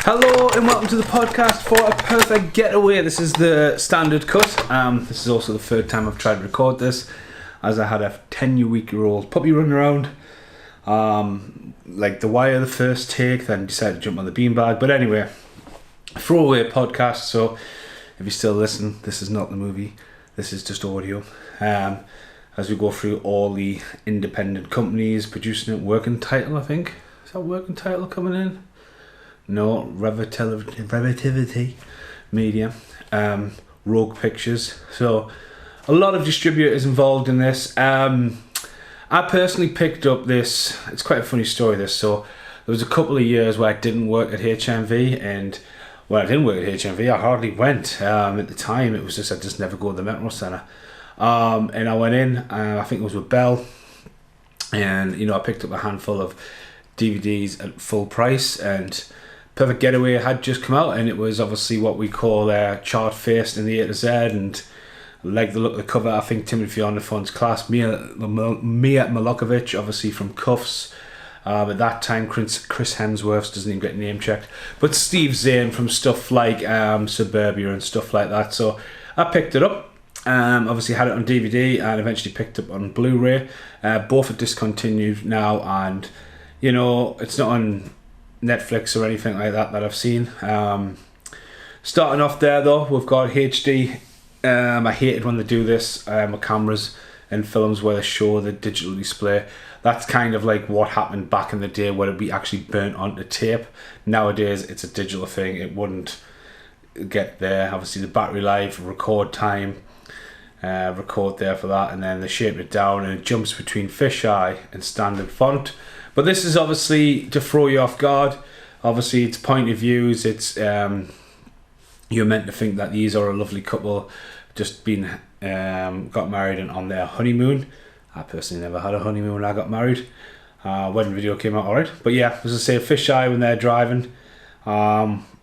Hello and welcome to the podcast for a perfect getaway. This is the standard cut. This is also the third time I've tried to record this, as I had a 10-week-old puppy running around. Like the wire, the first take, then decided to jump on the beanbag. But anyway, throwaway podcast. So if you still listen, this is not the movie. This is just audio. As we go through all the independent companies producing it, working title, I think. Is that working title coming in? No, Relativity Media, Rogue Pictures. So a lot of distributors involved in this. I personally picked up this. It's quite a funny story, this. So there was a couple of years where I didn't work at HMV, and when I didn't work at HMV, I hardly went. At the time, it was just I just never go to the Metro Centre. And I went in. I think it was with Bell, and I picked up a handful of DVDs at full price, and Perfect Getaway had just come out, and it was obviously what we call chart faced in the A to Z, and like the look of the cover. I think Timothy Olyphant's class, Mia Milokovic, obviously from Cuffs. At that time, Chris Hemsworth doesn't even get name checked, but Steve Zahn from stuff like Suburbia and stuff like that. So I picked it up. Obviously had it on DVD and eventually picked up on Blu-ray. Both are discontinued now, and it's not on Netflix or anything like that I've seen. Starting off there though, we've got HD. I hated when they do this with cameras and films where they show the digital display. That's kind of like what happened back in the day, where it'd be actually burnt onto tape. Nowadays it's a digital thing. It wouldn't get there. Obviously the battery life, record time, record there for that, and then they shape it down and it jumps between fisheye and standard font. But this is obviously to throw you off guard. Obviously it's point of views. It's you're meant to think that these are a lovely couple, just been got married and on their honeymoon. I personally never had a honeymoon when I got married. Wedding video came out alright. But yeah, as I say, fisheye when they're driving,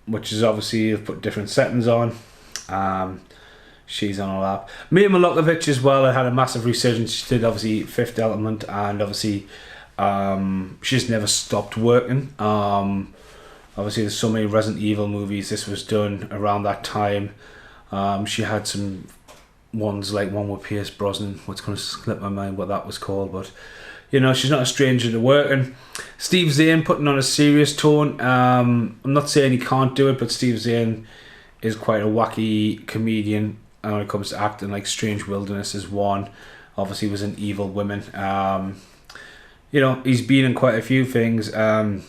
which is obviously they've put different settings on. She's on her lap. Mia Milokovic as well had a massive resurgence. She did obviously Fifth Element, and obviously she's never stopped working. Obviously there's so many Resident Evil movies. This was done around that time. She had some ones like one with Pierce Brosnan. What's going to slip my mind what that was called, but she's not a stranger to working. Steve Zahn putting on a serious tone. I'm not saying he can't do it, but Steve Zahn is quite a wacky comedian when it comes to acting. Like Strange Wilderness is one. Obviously was in Evil Women. He's been in quite a few things. I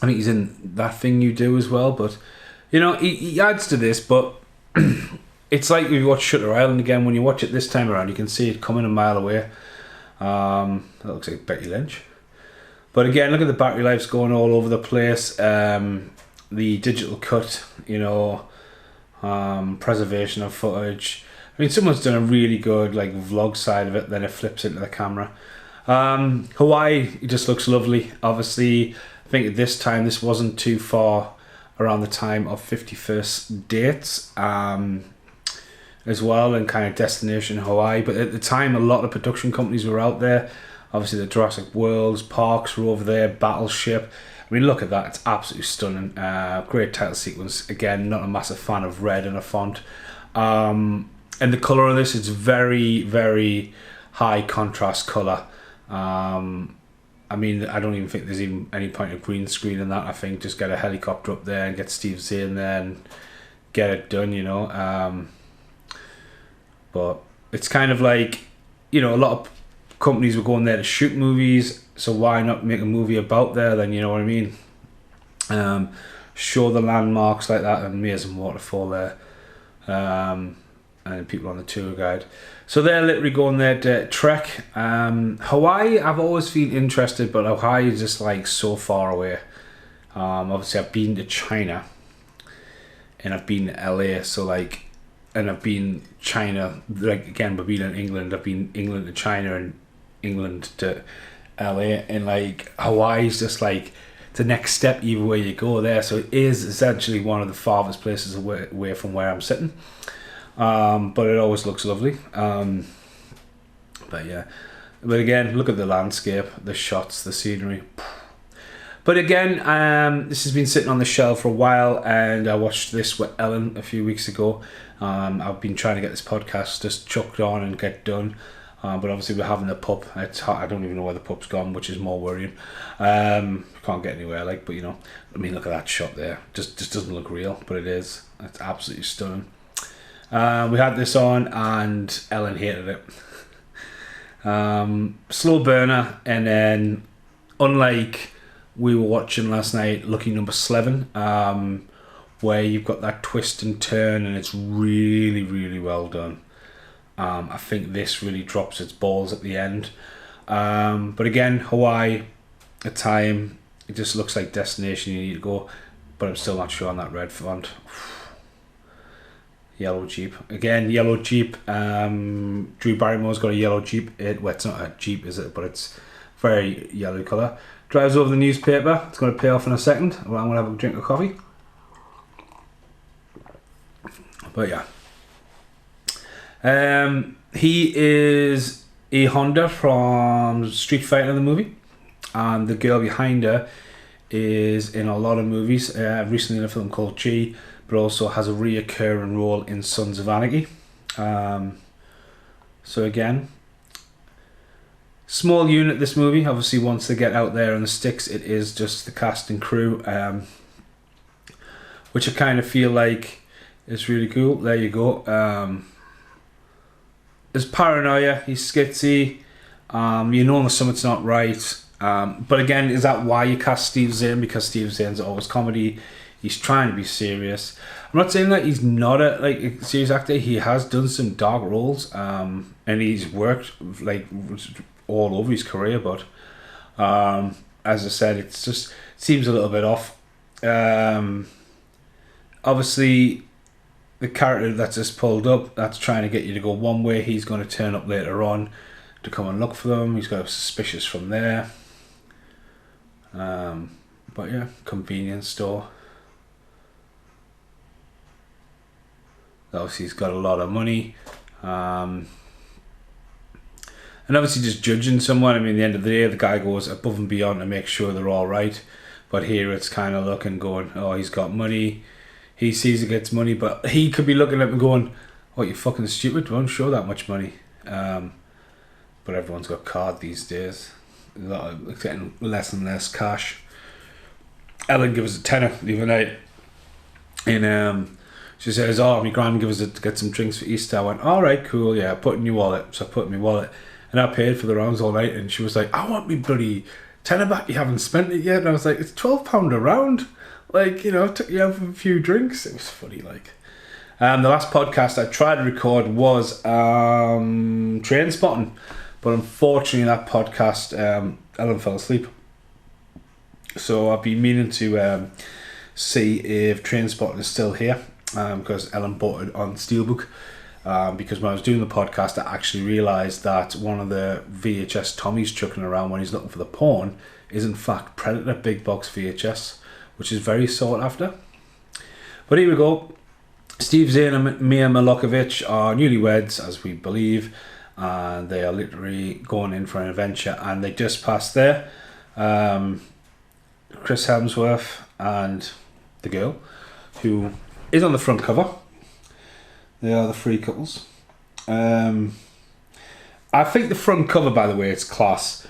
think he's in That Thing You Do as well, but he adds to this. But it's like we watched Shutter Island again. When you watch it this time around, you can see it coming a mile away. That looks like Becky Lynch. But again, look at the battery life's going all over the place. The digital cut, preservation of footage. I mean, someone's done a really good vlog side of it. Then it flips into the camera. Hawaii, it just looks lovely. Obviously, I think at this time this wasn't too far around the time of 51st Dates as well, and kind of destination Hawaii. But at the time, a lot of production companies were out there. Obviously the Jurassic Worlds, Parks were over there, Battleship. I mean, look at that, it's absolutely stunning. Great title sequence. Again, not a massive fan of red in a font. And the colour of this is very, very high contrast colour. I mean, I don't even think there's even any point of green screen in that. I think just get a helicopter up there and get Steve Zahn there and get it done, But it's kind of like, a lot of companies were going there to shoot movies, so why not make a movie about there then, you know what I mean? Show the landmarks like that, and amazing waterfall there. And people on the tour guide. So they're literally going there to trek. Hawaii, I've always been interested, but Hawaii is just so far away. Obviously I've been to China and I've been to LA, and I've been China, again, but being in England, I've been England to China and England to LA, and Hawaii's just the next step either way you go there. So it is essentially one of the farthest places away from where I'm sitting. But it always looks lovely. But yeah, but again, look at the landscape, the shots, the scenery. But again, this has been sitting on the shelf for a while, and I watched this with Ellen a few weeks ago. I've been trying to get this podcast just chucked on and get done, but obviously we're having the pup. It's hard. I don't even know where the pup's gone, which is more worrying. Can't get anywhere, like, but you know, I mean, look at that shot there. Just doesn't look real, but it is. It's absolutely stunning. We had this on, and Ellen hated it. Slow burner, and then unlike we were watching last night, Lucky Number 11, where you've got that twist and turn, and it's really, really well done. I think this really drops its balls at the end. But again, Hawaii, a time, it just looks like destination you need to go, but I'm still not sure on that red font. Yellow Jeep. Again, yellow Jeep. Drew Barrymore's got a yellow Jeep. Well, it's not a Jeep, is it? But it's very yellow colour. Drives over the newspaper. It's going to pay off in a second. Well, I'm going to have a drink of coffee. But yeah. He is a Honda from Street Fighter, the movie. And the girl behind her is in a lot of movies. Recently in a film called G, but also has a reoccurring role in Sons of Anarchy. So again, small unit, this movie. Obviously, once they get out there on the sticks, it is just the cast and crew, which I kind of feel like is really cool. There you go. There's paranoia. He's skitsy. You know something's not right. But again, is that why you cast Steve Zahn? Because Steve Zahn's always comedy. He's trying to be serious. I'm not saying that he's not a serious actor. He has done some dark roles, and he's worked like all over his career. But as I said, it seems a little bit off. Obviously, the character that's just pulled up, that's trying to get you to go one way. He's going to turn up later on to come and look for them. He's got a suspicious from there. But yeah, convenience store. Obviously, he's got a lot of money. And obviously, just judging someone. I mean, at the end of the day, the guy goes above and beyond to make sure they're all right. But here it's kind of looking, going, oh, he's got money. He sees he gets money, but he could be looking at him going, oh, you're fucking stupid. Don't show that much money. But everyone's got card these days. It's getting less and less cash. Ellen gives us a tenner the other night. And she says, oh, my gran give us to get some drinks for Easter. I went, all right, cool, yeah, put it in your wallet. So I put it in my wallet. And I paid for the rounds all night. And she was like, I want me bloody tenner back. You haven't spent it yet. And I was like, it's £12 a round. Like, you know, took you out for a few drinks. It was funny, like. The last podcast I tried to record was Train Spotting. But unfortunately, that podcast, Ellen fell asleep. So I've been meaning to see if Train Spotting is still here. Because Ellen bought it on Steelbook. Because when I was doing the podcast, I actually realised that one of the VHS Tommy's chucking around when he's looking for the porn is in fact Predator Big Box VHS, which is very sought after. But here we go. Steve Zahn and Mia Malkovich are newlyweds, as we believe, and they are literally going in for an adventure, and they just passed there. Chris Hemsworth and the girl, who is on the front cover. They are the three couples. I think the front cover, by the way, it's class.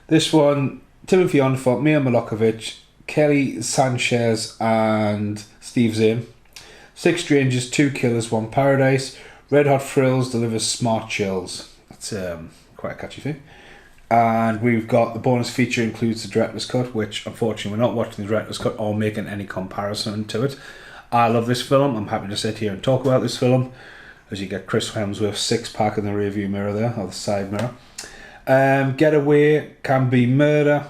This one, Timothy Olyphant, Mia Malkovich, Kelly Sanchez and Steve Zahn. 6 strangers, 2 killers, 1 paradise. Red Hot Thrills delivers smart chills. That's quite a catchy thing. And we've got the bonus feature includes the director's cut, which unfortunately we're not watching the director's cut or making any comparison to it. I love this film. I'm happy to sit here and talk about this film, as you get Chris Hemsworth's 6-pack in the rearview mirror there, or the side mirror. Getaway, Can Be Murder.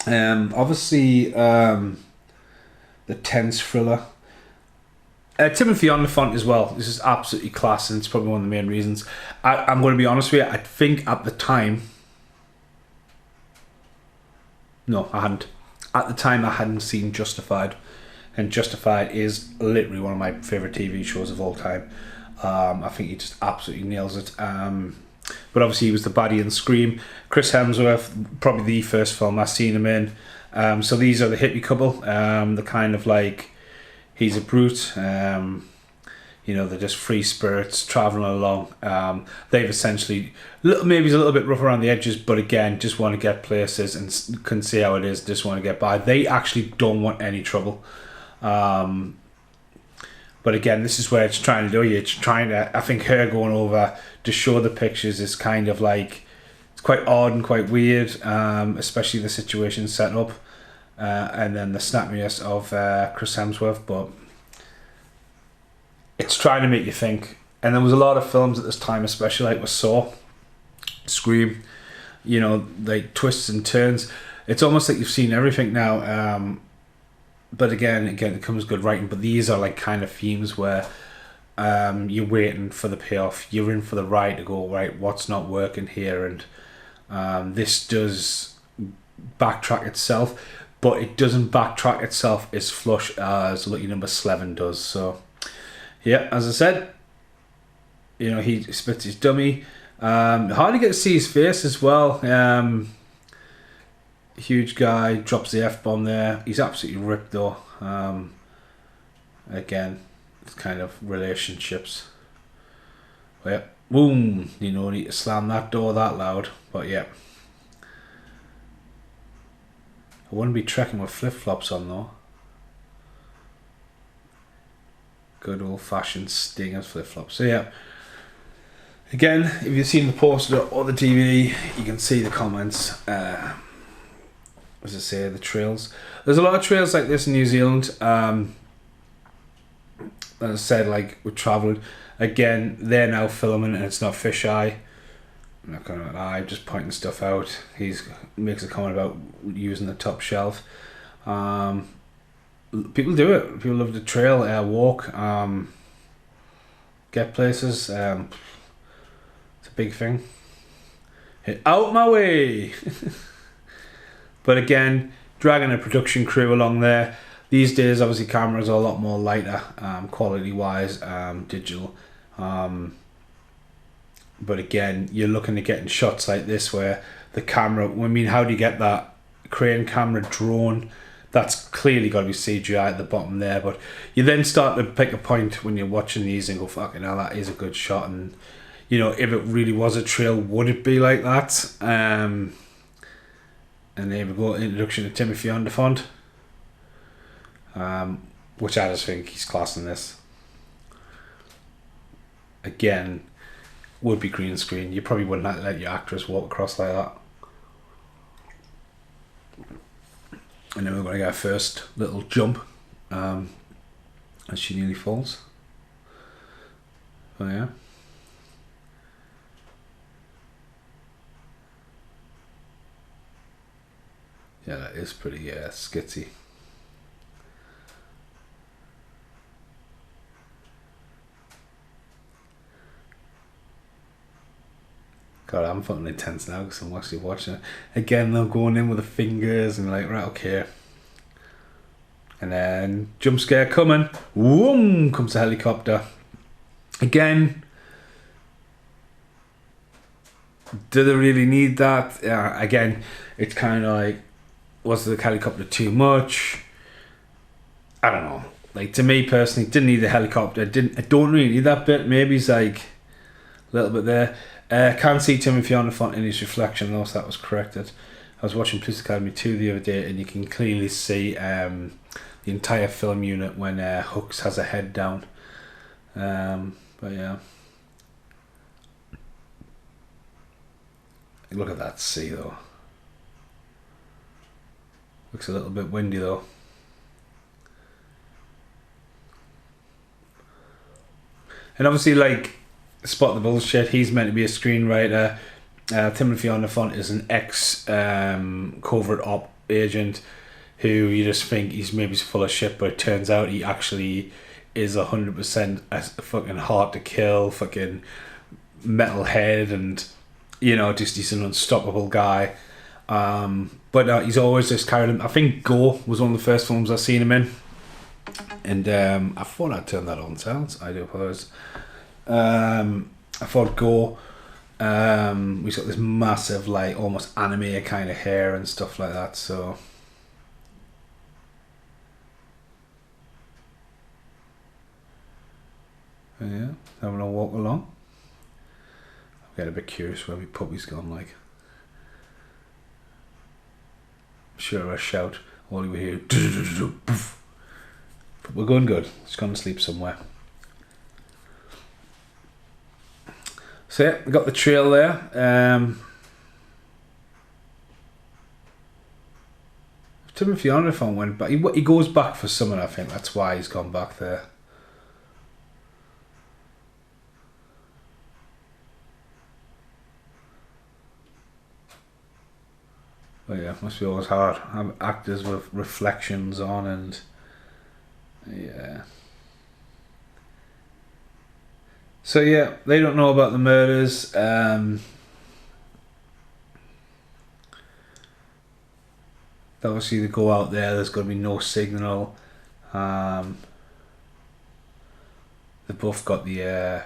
Obviously, the tense thriller. Timothy Olyphant as well. This is absolutely class, and it's probably one of the main reasons. I'm going to be honest with you. I think at the time, no, I hadn't. At the time, I hadn't seen Justified, and Justified is literally one of my favourite TV shows of all time. I think he just absolutely nails it. But obviously, he was the baddie in Scream. Chris Hemsworth, probably the first film I've seen him in. So these are the hippie couple. The kind of like, he's a brute. They're just free spirits traveling along. They've essentially, maybe it's a little bit rough around the edges, but again, just want to get places and can see how it is. Just want to get by. They actually don't want any trouble. But again, this is where it's trying to do. It's trying to. I think her going over to show the pictures is kind of like, it's quite odd and quite weird, especially the situation set up, and then the snappiness of Chris Hemsworth. But it's trying to make you think. And there was a lot of films at this time, especially like with Saw, Scream, like twists and turns. It's almost like you've seen everything now. But again, it comes good writing. But these are like kind of themes where you're waiting for the payoff. You're in for the ride to go, right, what's not working here? And this does backtrack itself, but it doesn't backtrack itself as flush as Lucky Number 11 does. So, yeah, as I said, he splits his dummy. Hardly get to see his face as well. Huge guy, drops the F-bomb there. He's absolutely ripped though. Again, it's kind of relationships. But yeah, boom, need to slam that door that loud. But yeah. I wouldn't be trekking with flip-flops on though. Good old-fashioned Stingers flip-flops. So yeah. Again, if you've seen the poster or the DVD, you can see the comments. As I say, the trails. There's a lot of trails like this in New Zealand. As I said, like we travelled. Again, they're now filming and it's not fisheye. I'm not going to lie, I'm just pointing stuff out. He makes a comment about using the top shelf. People do it. People love to trail, walk, get places. It's a big thing. Hit out my way. But again, dragging a production crew along there. These days, obviously, cameras are a lot more lighter, quality-wise, digital. But again, you're looking at getting shots like this where the camera, how do you get that crane camera drone? That's clearly got to be CGI at the bottom there. But you then start to pick a point when you're watching these and go, fucking hell, that is a good shot. And, if it really was a trail, would it be like that? And there we go, introduction to Timothy Olyphant, which I just think he's class in this. Again, would be green screen. You probably wouldn't let your actress walk across like that. And then we're going to get our first little jump as she nearly falls. Oh yeah. Yeah, that is pretty skitsy. God, I'm fucking intense now because I'm actually watching it. Again, they're going in with the fingers and like, right, okay. And then, jump scare coming. Whoom, comes the helicopter. Again, do they really need that? Again, it's kind of like, was the helicopter too much? I don't know. Like, to me personally, didn't need the helicopter. I don't really need that bit. Maybe it's like a little bit there. Can't see Timothy Olyphant in his reflection, though, so that was corrected. I was watching Police Academy 2 the other day, and you can clearly see the entire film unit when Hooks has a head down. But yeah. Look at that sea, though. Looks a little bit windy, though. And obviously, like, spot the bullshit, he's meant to be a screenwriter. Timothy Olyphant is an ex-covert op agent who you just think he's maybe full of shit, but it turns out he actually is 100% a fucking hard to kill, fucking metalhead, and just he's an unstoppable guy. But he's always just carried him. I think Go was one of the first films I've seen him in, and I thought I'd turn that on sounds. I do apologize. I thought Go. He's got this massive, like, almost anime kind of hair and stuff like that. So Yeah, having a walk along. I'm getting a bit curious where my puppy's gone, like. I'm sure I shout all you hear. But we're going good. It's gone to sleep somewhere. So yeah, we got the trail there. Timothy Oliphant went back. He goes back for summer, I think. That's why he's gone back there. But yeah, must be always hard. Have actors with reflections on and yeah. So yeah, they don't know about the murders. Obviously they go out there, there's going to be no signal. They've both got the I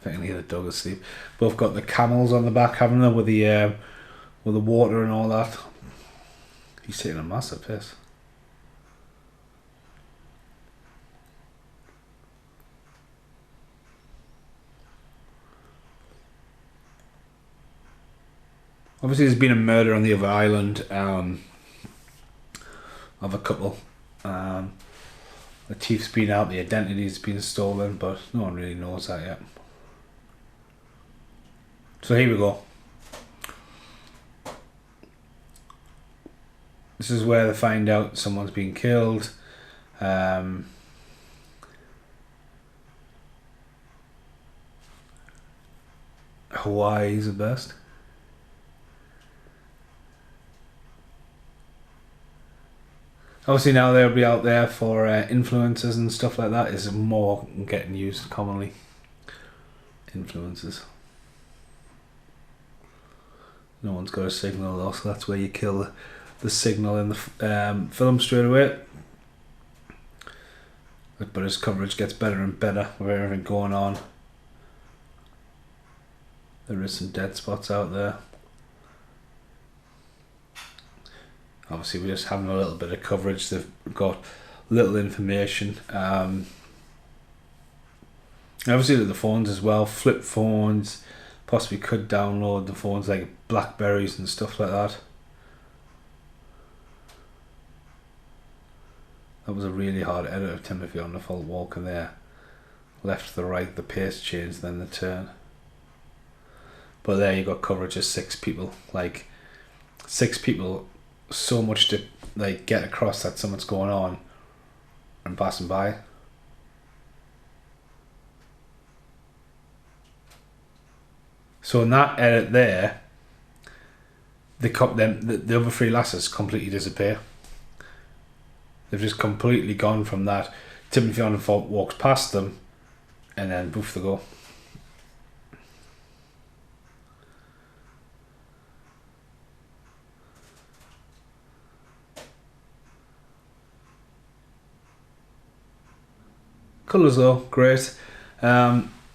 think I need the dog asleep. Both got the camels on the back, haven't they, with the water and all that. He's taking a massive piss. Obviously, there's been a murder on the other island of a couple. The thief's been out, the identity's been stolen, but no one really knows that yet. So here we go. This is where they find out someone's been killed. Hawaii's the best. Obviously now they'll be out there for influencers and stuff like that. Is more getting used commonly. Influencers. No one's got a signal though, so that's where you kill the signal in the film straight away. But his coverage gets better and better with everything going on. There is some dead spots out there. Obviously we're just having a little bit of coverage. They've got little information. Obviously the phones as well, flip phones, possibly could download the phones like Blackberries and stuff like that. That was a really hard edit of Timothy on the fault walking there. Left to the right, the pace change, then the turn. But there you got coverage of 6 people. Like 6 people, so much to like get across that something's going on and passing by. So in that edit there, the other 3 lasses completely disappear. They've just completely gone from that. Timothy on the fault walks past them, and then poof they go. Colours though, great.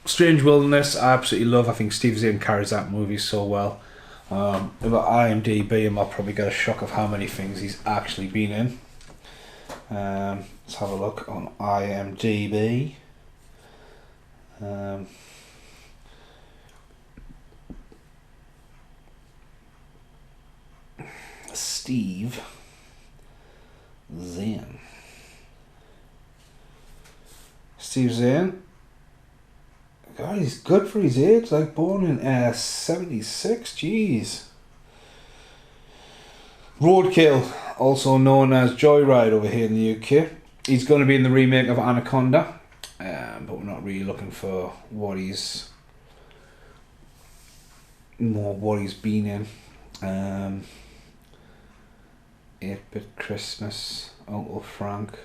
Strange Wilderness, I absolutely love. I think Steve Zahn carries that movie so well. About IMDb, and I'll probably get a shock of how many things he's actually been in. Let's have a look on IMDb. Steve Zahn. Steve Zahn. God, he's good for his age. Like born in 76. Jeez. Roadkill, also known as Joyride over here in the UK. He's going to be in the remake of Anaconda, but we're not really looking for what he's been in. 8-Bit Christmas, Uncle Frank.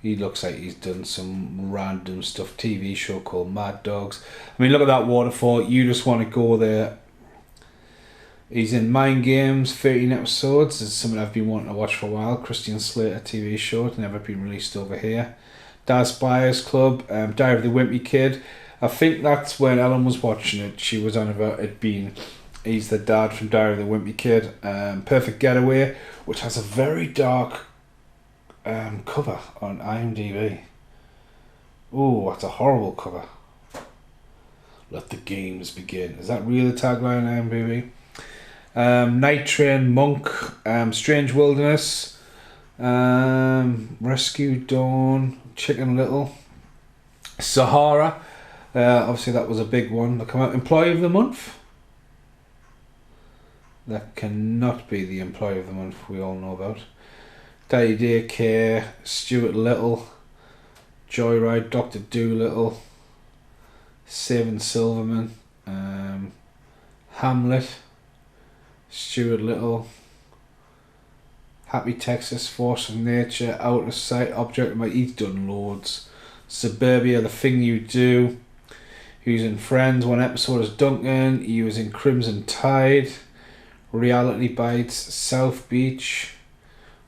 He looks like he's done some random stuff. TV show called Mad Dogs. I mean, look at that waterfall. You just want to go there. He's in Mind Games, 13 episodes. It's something I've been wanting to watch for a while. Christian Slater TV show. It's never been released over here. Dallas Buyers Club, Diary of the Wimpy Kid. I think that's when Ellen was watching it. She was on about it being, he's the dad from Diary of the Wimpy Kid. Perfect Getaway, which has a very dark cover on IMDb. Oh, that's a horrible cover. Let the games begin. Is that really the tagline on IMDb? Night Train, Monk, Strange Wilderness, Rescue Dawn, Chicken Little, Sahara. Obviously that was a big one that came out. Employee of the Month. That cannot be the Employee of the Month we all know about. Daddy Daycare, Stuart Little, Joyride, Dr. Dolittle, Saving Silverman, Hamlet, Stuart Little, Happy Texas, Force of Nature, Out of Sight, Object of My He's done loads. Suburbia, The Thing You Do. He was in Friends, one episode as Duncan. He was in Crimson Tide, Reality Bites, South Beach,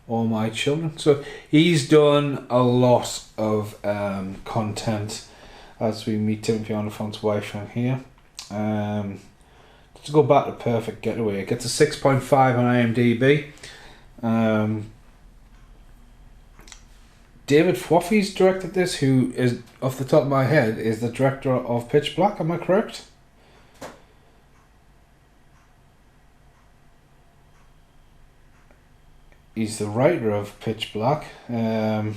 All My Children. So he's done a lot of content as we meet Timothy Oliphant's wife on here. To go back to Perfect Getaway, it gets a 6.5 on IMDb. David Fwaffy's directed this, who is, off the top of my head, is the director of Pitch Black, am I correct? He's the writer of Pitch Black. Yeah.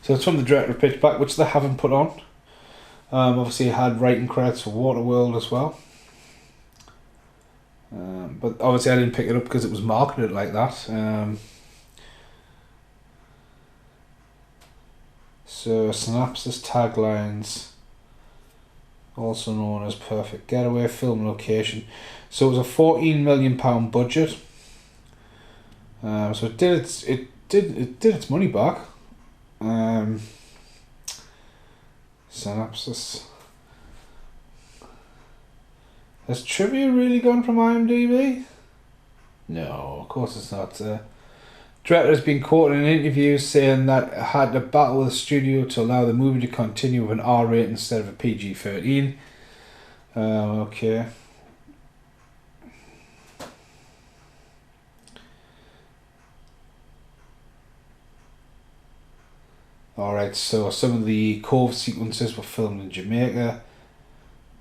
So it's from the director of Pitch Black, which they haven't put on. Obviously, he had writing credits for Waterworld as well. But obviously, I didn't pick it up because it was marketed like that. So, synopsis, taglines, also known as Perfect Getaway, film location. So it was a £14 million budget. So it did its money back. Synopsis. Has trivia really gone from IMDb? No, of course it's not. Director has been quoted in interviews saying that it had to battle with the studio to allow the movie to continue with an R rating instead of a PG-13. Okay. Alright, so some of the Cove sequences were filmed in Jamaica.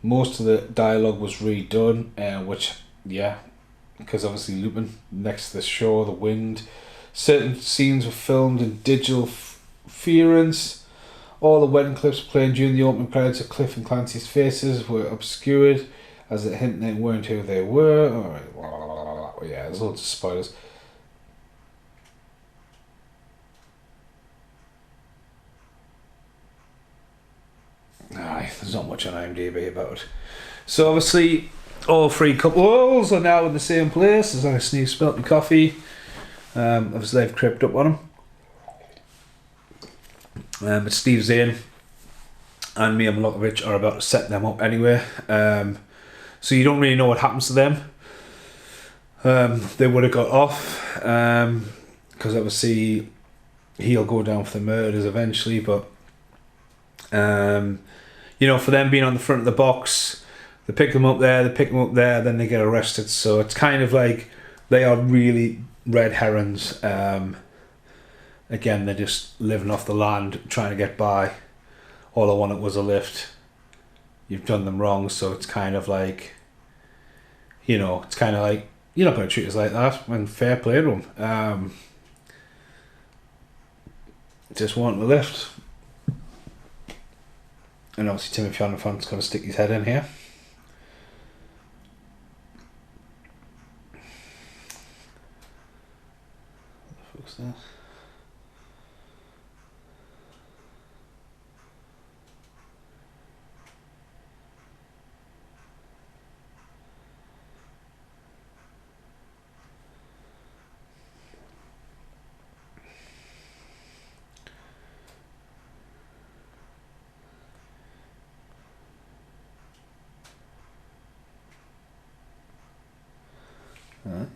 Most of the dialogue was redone, which, yeah, because obviously Lupin, next to the shore, the wind. Certain scenes were filmed in digital interference. All the wedding clips playing during the opening credits of Cliff and Clancy's faces were obscured, as it hinted they weren't who they were. Alright, yeah, there's loads of spoilers. Aye, there's not much on IMDb about it. So obviously, all three couples are now in the same place. As I sneeze, spilt my coffee. Obviously, they've crept up on them. But Steve Zahn and Mia Malkovich are about to set them up anyway. So you don't really know what happens to them. They would have got off because obviously he'll go down for the murders eventually, but you know, for them being on the front of the box, they pick them up there, then they get arrested. So it's kind of like they are really red herrings. Again, they're just living off the land, trying to get by. All I wanted was a lift. You've done them wrong, so it's kind of like, you know, it's kind of like, you're not going to treat us like that, and fair play to them. Just want a lift. And obviously Timothy Oliphant's going to stick his head in here. What the fuck's that?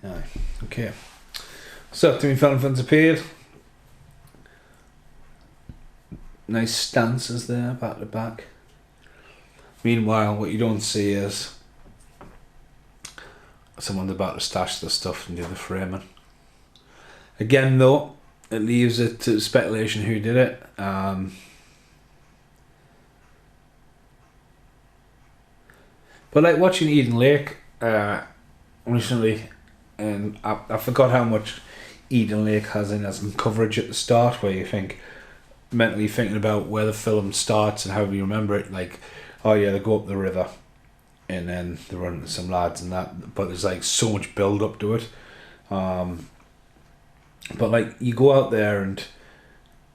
Aye. Okay. So, Timothy Oliphant's appeared. Nice stances there, back to back. Meanwhile, what you don't see is someone's about to stash the stuff and do the framing. Again, though, it leaves it to speculation who did it. But like watching Eden Lake recently, and I forgot how much Eden Lake has in as in coverage at the start, where you think mentally thinking about where the film starts and how we remember it, like, oh yeah, they go up the river and then they run into some lads and that, but there's like so much build up to it. But like you go out there and,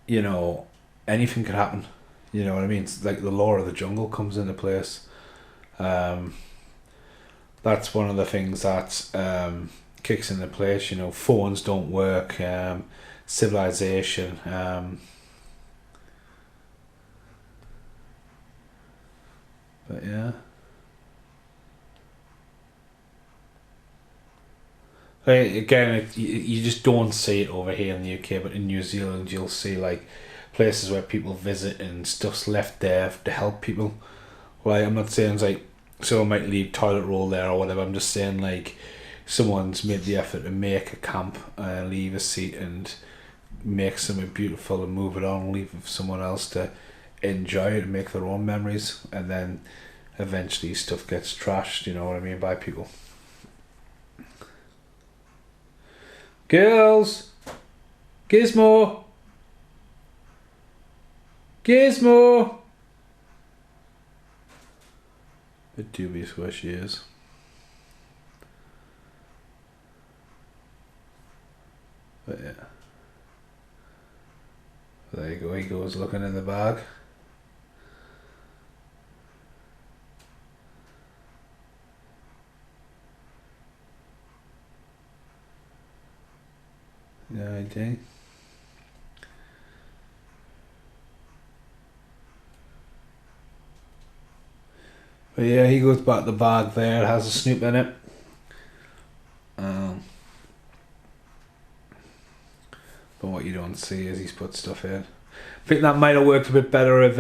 you know, anything could happen. You know what I mean? It's like the law of the jungle comes into place. That's one of the things that kicks into place. You know, phones don't work. Civilization. But yeah. Again, you just don't see it over here in the UK, but in New Zealand you'll see like places where people visit and stuff's left there to help people. Right, I'm not saying it's like someone might leave toilet roll there or whatever. I'm just saying like someone's made the effort to make a camp, leave a seat and make something beautiful and move it on, leave it for someone else to enjoy it and make their own memories, and then eventually stuff gets trashed, you know what I mean, by people. Girls! Gizmo! Gizmo! Bit dubious where she is. But yeah. There you go, he goes looking in the bag. No idea. But yeah, he goes back to the bag there, it has a snoop in it. But what you don't see is he's put stuff in. I think that might have worked a bit better if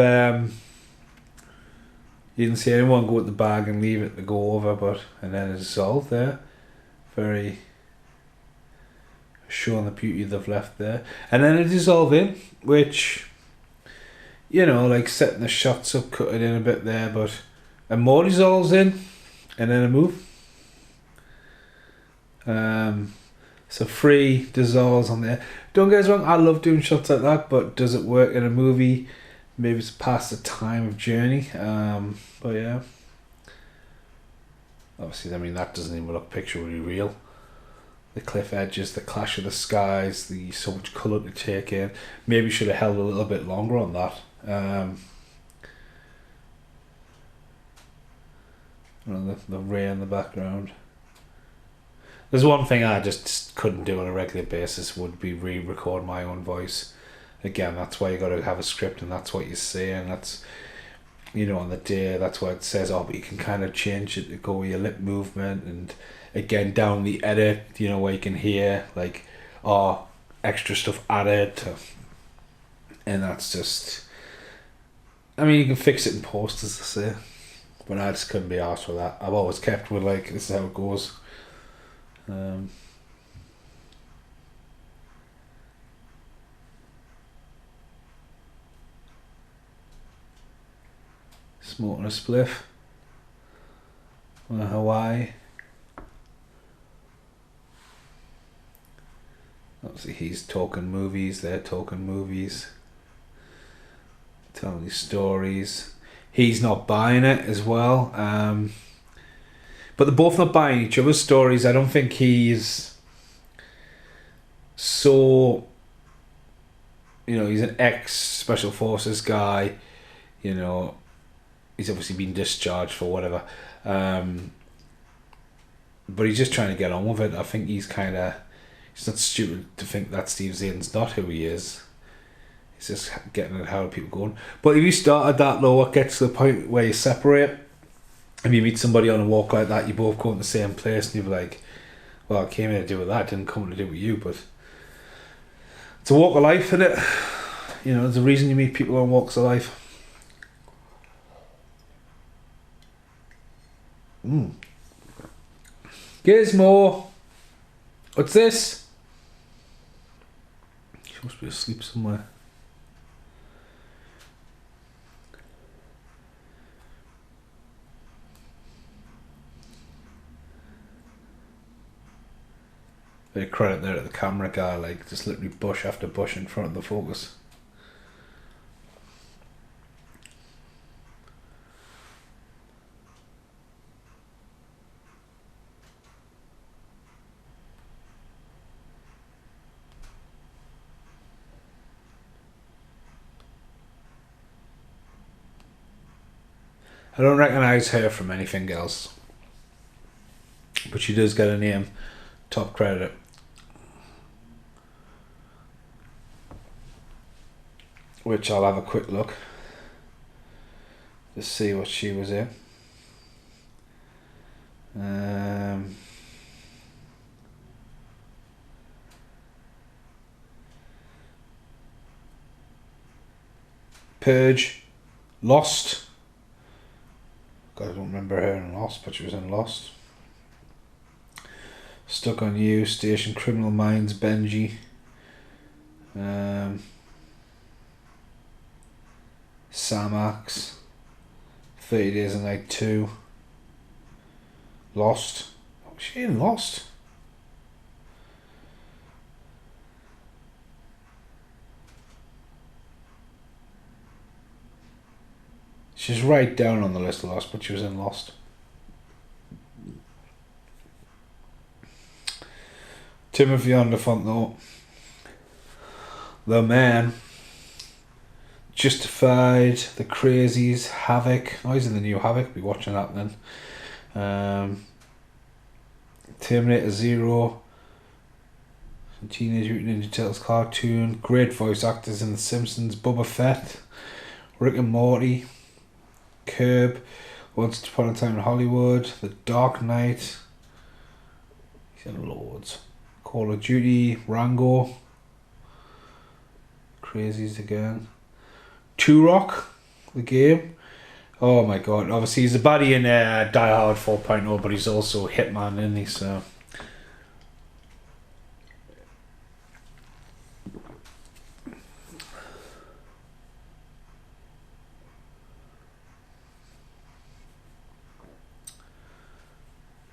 you didn't see anyone go at the bag and leave it to go over, but and then it's dissolved there. Very showing the beauty they've left there. And then it dissolved in, which, you know, like setting the shots up, cut it in a bit there, but and more dissolves in, and then a move. So 3 dissolves on there. Don't get us wrong, I love doing shots like that, but does it work in a movie? Maybe it's past the time of journey. But yeah. Obviously, I mean, that doesn't even look picture-really real. The cliff edges, the clash of the skies, the so much colour to take in. Maybe should have held a little bit longer on that. The rain in the background. There's one thing I just couldn't do on a regular basis, would be re-record my own voice. Again, that's why you got to have a script and that's what you say, and that's, you know, on the day, that's why it says, oh, but you can kind of change it to go with your lip movement, and again, down the edit, you know, where you can hear, like, oh, extra stuff added, and that's just, I mean, you can fix it in post, as I say, but I just couldn't be arsed with that. I've always kept with, like, this is how it goes. Smoking a spliff on a Hawaii. Obviously he's talking movies, they're talking movies, telling these stories. He's not buying it as well, but they're both not buying each other's stories. I don't think he's so, you know, he's an ex-special forces guy, you know, he's obviously been discharged for whatever, but he's just trying to get on with it. I think he's not stupid to think that Steve Zane's not who he is. He's just getting at how people going. But if you started that low, what gets to the point where you separate, if you meet somebody on a walk like that, you both go in the same place and you're like, well, I came here to do with that, didn't come to do with you. But it's a walk of life, isn't it? You know, there's a reason you meet people on walks of life. Gizmo! What's this? She must be asleep somewhere. Bit of credit there to the camera guy, like just literally bush after bush in front of the focus. I don't recognise her from anything else, but she does get a name, top credit. Which I'll have a quick look to see what she was in. Purge, Lost. God, I don't remember her in Lost, but she was in Lost. Stuck on You, Station, Criminal Minds, Benji. Samax, 30 Days a Night 2, Lost. Oh, was she in Lost? She's right down on the list of Lost, but she was in Lost. Timothy Oliphant, though, the man. Justified, The Crazies, Havoc. Oh, he's in the new Havoc. Be watching that then. Terminator Zero. Teenage Mutant Ninja Turtles cartoon. Great voice actors in The Simpsons. Boba Fett. Rick and Morty. Curb. Once Upon a Time in Hollywood. The Dark Knight. He's in loads. Call of Duty. Rango. Crazies again. Turok, the game. Oh my god. Obviously he's a baddie in Die Hard 4.0, but he's also Hitman, isn't he? So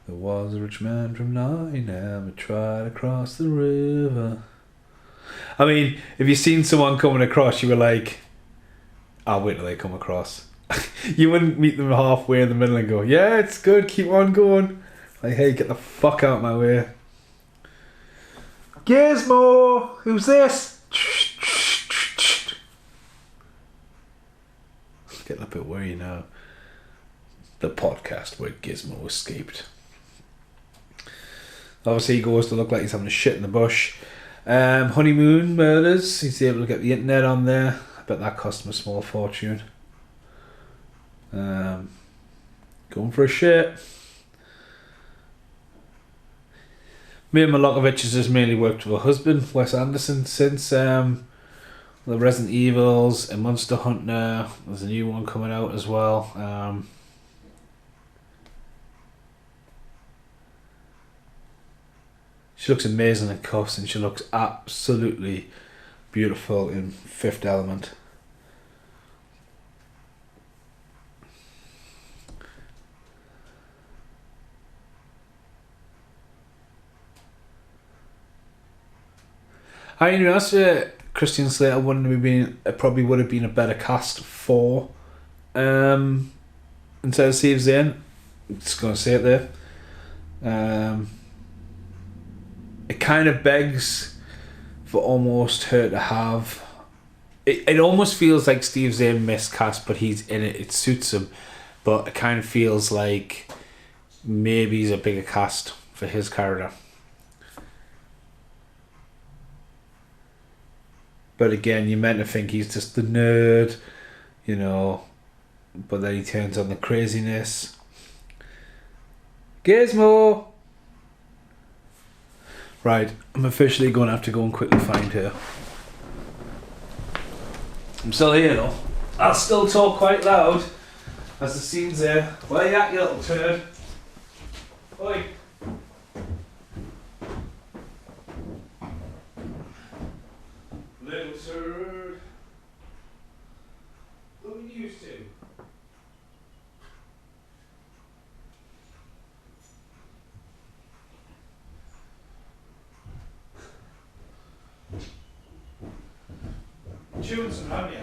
there was a rich man from Nottingham who tried to cross the river. I mean, if you've seen someone coming across, you were like, I'll wait till they come across. You wouldn't meet them halfway in the middle and go, yeah, it's good, keep on going. Like, hey, get the fuck out of my way. Gizmo! Who's this? Getting a bit worried now. The podcast where Gizmo escaped. Obviously he goes to look like he's having a shit in the bush. Honeymoon Murders. He's able to get the internet on there. I bet that cost him a small fortune. Going for a shit. Mia Malkovich has mainly worked with her husband, Wes Anderson, since the Resident Evils and Monster Hunter. There's a new one coming out as well. She looks amazing in cuffs, and she looks absolutely beautiful in Fifth Element. I mean, honestly, Christian Slater probably would have been a better cast for instead of Steve Zahn. I'm just gonna say it there. It kind of begs for almost her to have. It almost feels like Steve Zahn miscast, but he's in it. It suits him, but it kind of feels like maybe he's a bigger cast for his character. But again, you're meant to think he's just the nerd, you know, but then he turns on the craziness. Gizmo! Right, I'm officially going to have to go and quickly find her. I'm still here though. I'll still talk quite loud as the scene's there. Where you at, you little turd? Oi! Bastard. What are you used to? Chewing some, haven't you?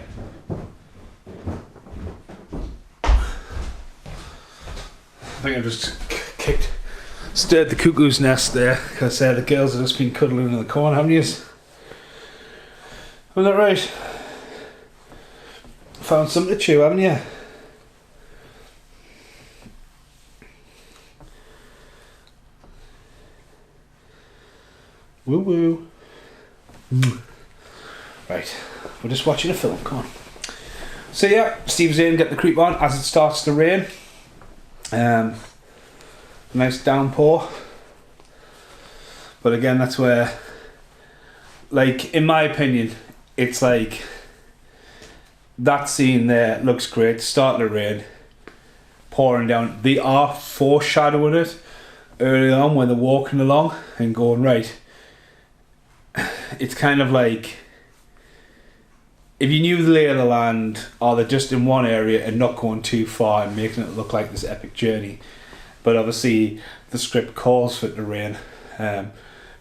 I think I just stirred the cuckoo's nest there because the girls have just been cuddling in the corner, haven't you? Isn't that right? Found something to chew, haven't you? Woo woo. Right, we're just watching a film, come on. So yeah, Steve's in, get the creep on as it starts to rain. Nice downpour. But again, that's where, like, in my opinion, it's like, that scene there looks great, starting to rain, pouring down. They are foreshadowing it early on when they're walking along and going, right, it's kind of like, if you knew the lay of the land, or they're just in one area and not going too far and making it look like this epic journey. But obviously the script calls for it to rain,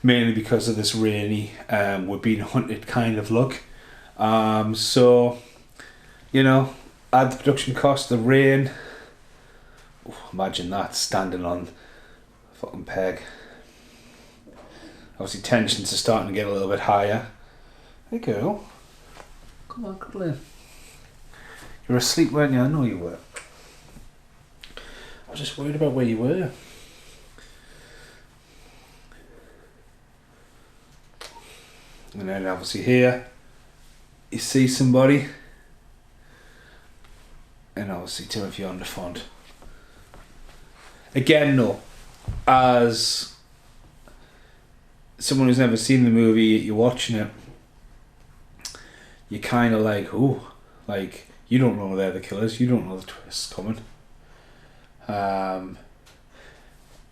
mainly because of this rainy, we're being hunted kind of look. So, you know, add the production cost, the rain. Oh, imagine that, standing on a fucking peg. Obviously tensions are starting to get a little bit higher. Hey girl. Come on, cuddle in. You were asleep, weren't you? I know you were. I was just worried about where you were. And then obviously here, you see somebody. And obviously Timothy on the font. Again, no. As someone who's never seen the movie, you're watching it, you're kind of like, oh, like, you don't know they're the killers, you don't know the twist's coming.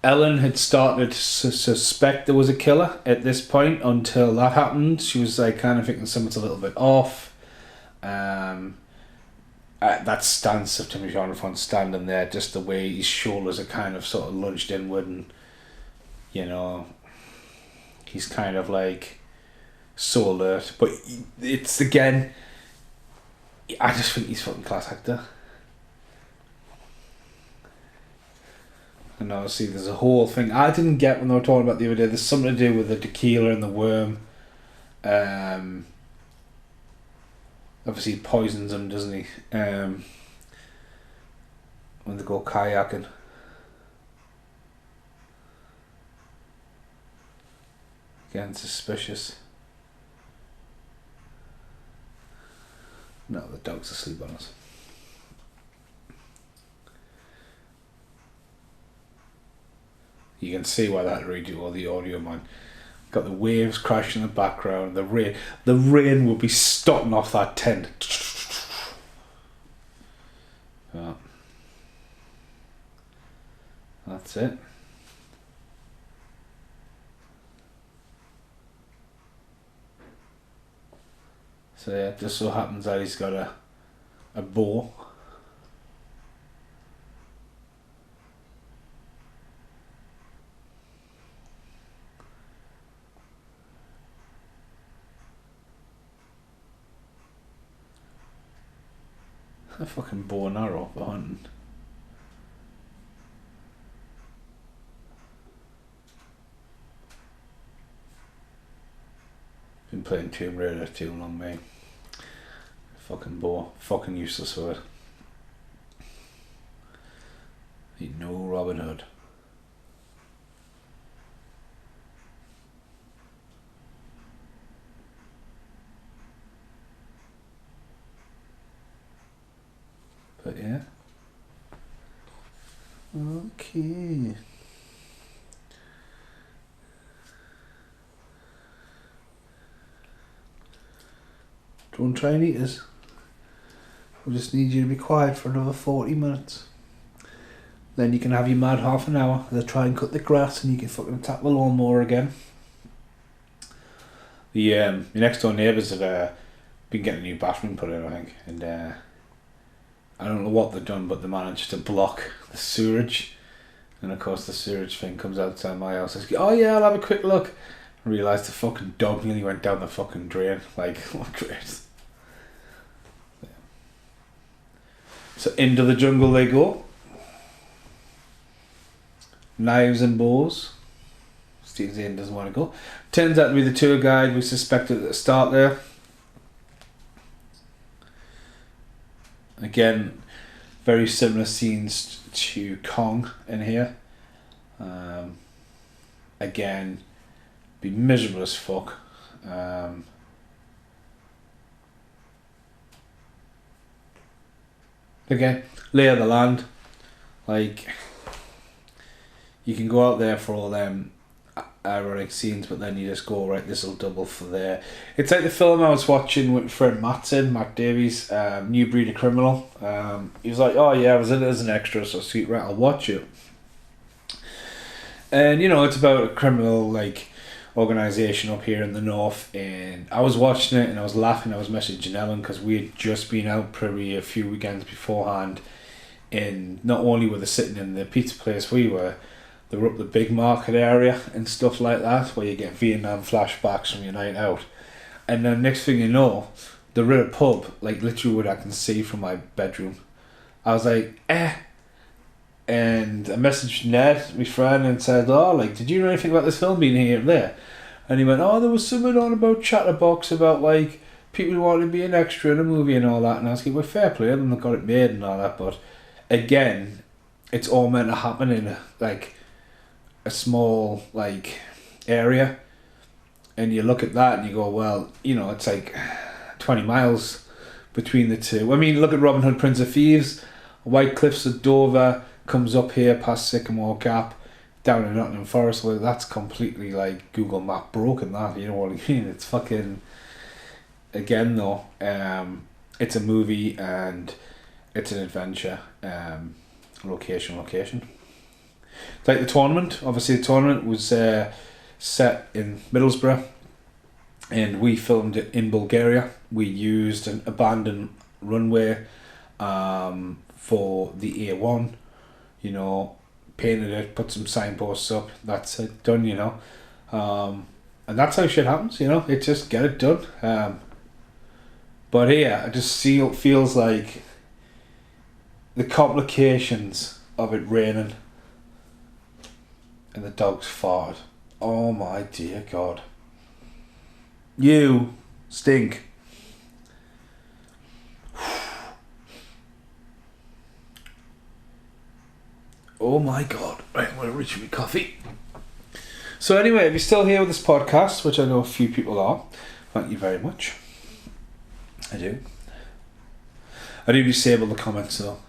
Ellen had started to suspect there was a killer at this point until that happened. She was like kind of thinking something's a little bit off. That stance of Timothy Olyphant standing there, just the way his shoulders are kind of sort of lunged inward, and you know, he's kind of like so alert. But it's again, I just think he's a fucking class actor. And obviously there's a whole thing I didn't get when they were talking about the other day. There's something to do with the tequila and the worm. Obviously he poisons them, doesn't he? When they go kayaking. Again, suspicious. No, the dog's asleep on us. You can see why that radio or the audio man got the waves crashing in the background. The rain will be stopping off that tent. Yeah. That's it. So yeah, it just so happens that he's got a bow. A fucking bow and arrow for hunting. Been playing Tomb Raider too long, mate. Fucking bow. Fucking useless for it. Ain't no Robin Hood. But yeah. Okay. Don't try and eat us. We just need you to be quiet for another 40 minutes. Then you can have your mad half an hour. They'll try and cut the grass and you can fucking tap the lawnmower again. The your next door neighbours have been getting a new bathroom put in, I think, and I don't know what they've done, but they managed to block the sewage, and of course the sewage thing comes outside my house. I was like, oh yeah, I'll have a quick look. I realised the fucking dog nearly went down the fucking drain. Like, what great. Yeah. So into the jungle they go. Knives and bows. Steve Zane doesn't want to go. Turns out to be the tour guide we suspected at the start there. Again, very similar scenes to Kong in here. Again, be miserable as fuck. Again, lay of the land. Like, you can go out there for all them ironic scenes, but then you just go, right, this will double for there. It's like the film I was watching with Fred Matt Davies, New Breed of Criminal. He was like, oh yeah, I was in it as an extra, so sweet, right, I'll watch it. And you know, it's about a criminal like organisation up here in the north, and I was watching it and I was laughing. I was messaging Ellen because we had just been out probably a few weekends beforehand, and not only were they sitting in the pizza place we were, they were up the big market area and stuff like that, where you get Vietnam flashbacks from your night out. And then next thing you know, they're in a pub, like literally what I can see from my bedroom. I was like, and I messaged Ned, my friend, and said, oh, like, did you know anything about this film being here and there? And he went, oh, there was something on about Chatterbox about like people wanting to be an extra in a movie and all that. And I was like, well, fair play, and they got it made and all that. But again, it's all meant to happen in like a small like area, and you look at that and you go, well, you know, it's like 20 miles between the two. I mean, look at Robin Hood, Prince of Thieves. White Cliffs of Dover comes up here past Sycamore Gap down in Nottingham Forest. Well, that's completely like Google Map broken, that, you know what I mean? It's fucking, again though, it's a movie and it's an adventure. Location. It's like the tournament. Obviously the tournament was set in Middlesbrough, and we filmed it in Bulgaria. We used an abandoned runway for the A1, you know, painted it, put some signposts up, that's it, done, you know. And that's how shit happens, you know, it just get it done. But here, I just feels like the complications of it raining and the dog's farted. Oh my dear God. You stink. Oh my God. Right, I'm going to reach for my coffee. So anyway, if you're still here with this podcast, which I know a few people are, thank you very much. I do disable the comments though.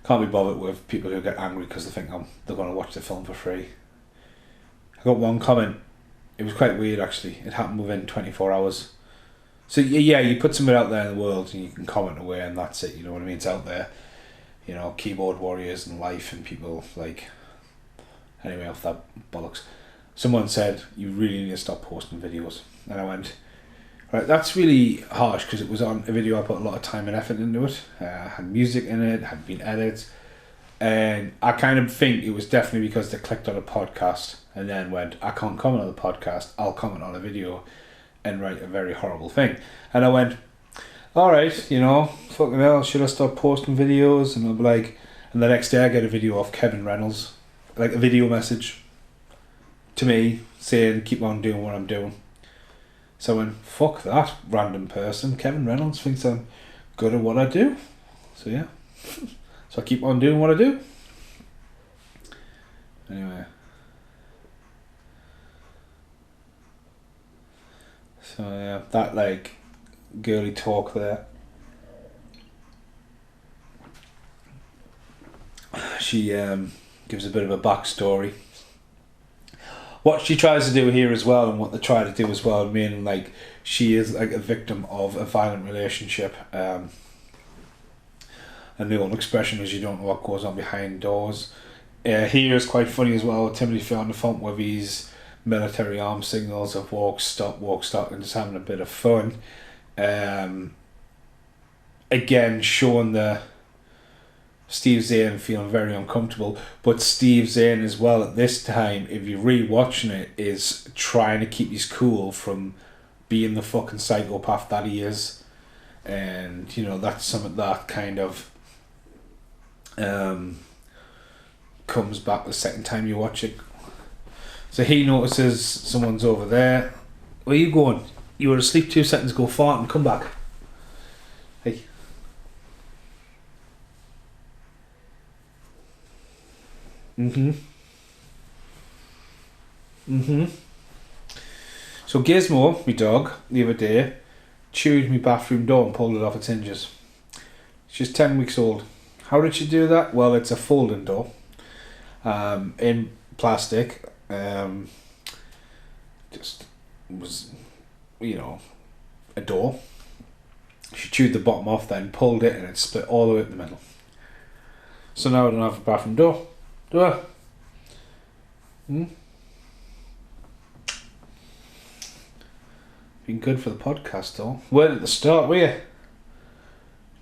Can't be bothered with people who get angry because they think they're going to watch the film for free. I got one comment. It was quite weird actually. It happened within 24 hours. So yeah, you put something out there in the world and you can comment away and that's it, you know what I mean? It's out there. You know, keyboard warriors and life and people like... Anyway, off that bollocks. Someone said, you really need to stop posting videos. And I went, right, that's really harsh because it was on a video I put a lot of time and effort into it. Had music in it, had been edited. And I kind of think it was definitely because they clicked on a podcast and then went, I can't comment on the podcast, I'll comment on a video and write a very horrible thing. And I went, alright, you know, fucking hell, should I stop posting videos? And I'll be like, and the next day I get a video of Kevin Reynolds, like a video message to me saying, keep on doing what I'm doing. So I went, fuck that random person. Kevin Reynolds thinks I'm good at what I do. So yeah. So I keep on doing what I do. Anyway. So yeah, that like girly talk there. She gives a bit of a backstory. What she tries to do here as well, and what they try to do as well, meaning like she is like a victim of a violent relationship. And the old expression is you don't know what goes on behind doors. Here is quite funny as well. Timothy Fountain with his military arm signals of walk, stop, and just having a bit of fun. Again, showing the Steve Zahn feeling very uncomfortable, but Steve Zahn as well at this time, if you're rewatching it, is trying to keep his cool from being the fucking psychopath that he is. And you know, that's something that kind of comes back the second time you watch it. So he notices someone's over there. Where are you going? You were asleep 2 seconds ago, fart and come back. Hey. So Gizmo, my dog, the other day, chewed my bathroom door and pulled it off its hinges. She's 10 weeks old. How did she do that? Well, it's a folding door, in plastic. Just was, you know, a door. She chewed the bottom off, then pulled it, and it split all the way up the middle. So now I don't have a bathroom door, do I? Been good for the podcast though. Weren't at the start, were you?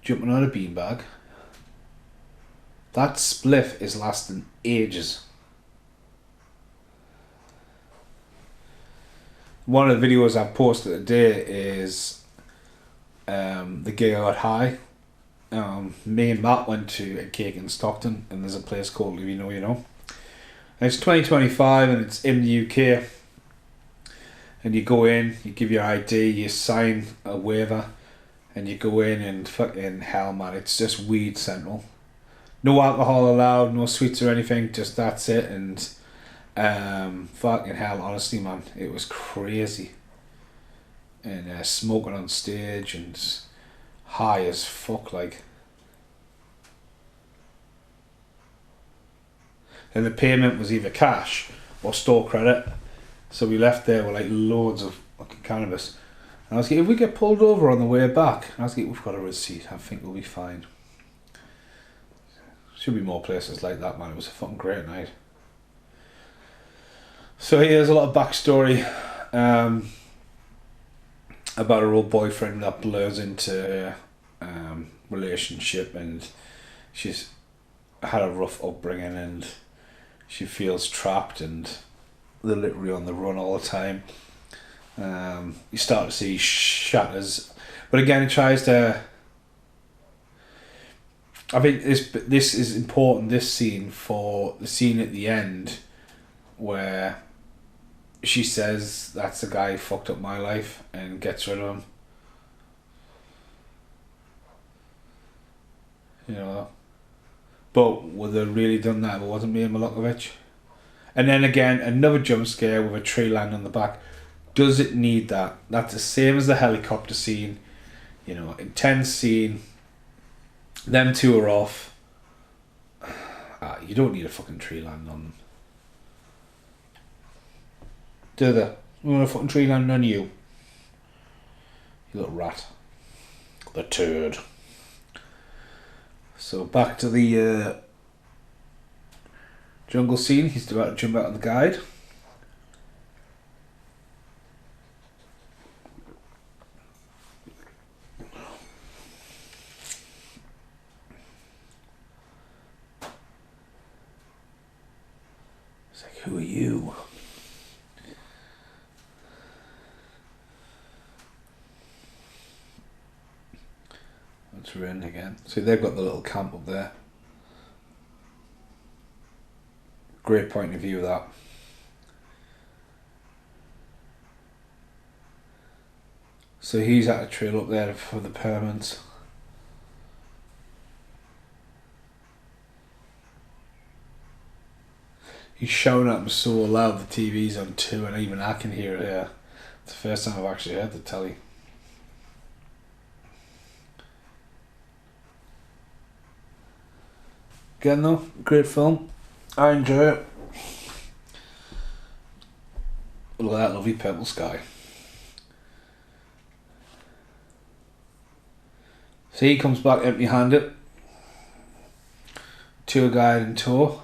Jumping on a beanbag. That spliff is lasting ages. One of the videos I've posted today is the gig I got high. Me and Matt went to a gig in Stockton, and there's a place called If You Know You Know. And it's 2025 and it's in the UK. And you go in, you give your ID, you sign a waiver, and you go in and fucking hell, man, it's just weed central. No alcohol allowed, no sweets or anything, just that's it. And fucking hell, honestly, man, it was crazy. And smoking on stage and high as fuck, like. And the payment was either cash or store credit. So we left there with like loads of fucking cannabis. And I was like, if we get pulled over on the way back, I was like, we've got a receipt, I think we'll be fine. Should be more places like that, man. It was a fucking great night. So here's a lot of backstory about her old boyfriend that blurs into relationship, and she's had a rough upbringing and she feels trapped and they're literally on the run all the time. You start to see shatters, but again it tries to, I think this is important, this scene, for the scene at the end where she says that's the guy who fucked up my life and gets rid of him. You know, but would they really done that if it wasn't me and Milokovic? And then again, another jump scare with a tree land on the back. Does it need that? That's the same as the helicopter scene. You know, intense scene. Them two are off. You don't need a fucking tree land on them. Do they? You want a fucking tree land on you? You little rat. The turd. So back to the jungle scene. He's about to jump out of the guide. It's like, who are you? That's Rin again. See, they've got the little camp up there. Great point of view, that. So he's had a trail up there for the permits. He's shouting at me so loud, the TV's on too, and even I can hear it here. It's the first time I've actually heard the telly. Again though, great film. I enjoy it. Look at that lovely purple sky. So he comes back empty-handed. Tour guide in tow.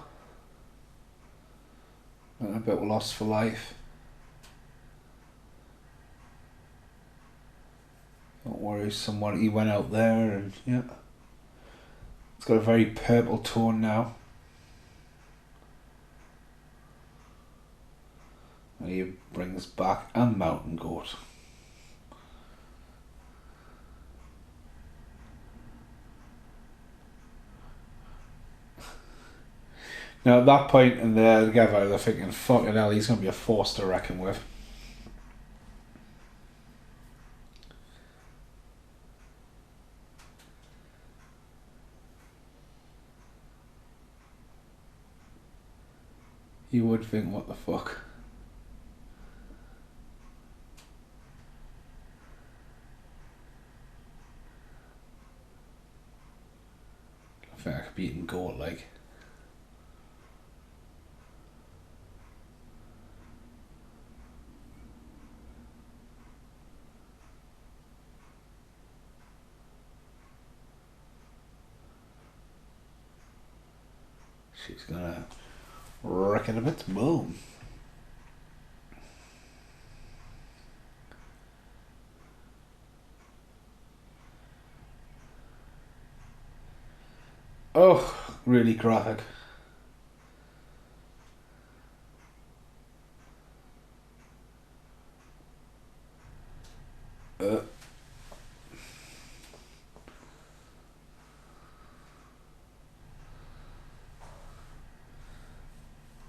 A bit lost for life. Oh Don't worry, someone. He went out there and yeah. It's got a very purple tone now. And he brings back a mountain goat. Now at that point in the Getaway, they're thinking, fucking hell, he's going to be a force to reckon with. You would think, what the fuck? I think I could be eating goat like. She's gonna reckon a bit. Boom. Oh, really graphic.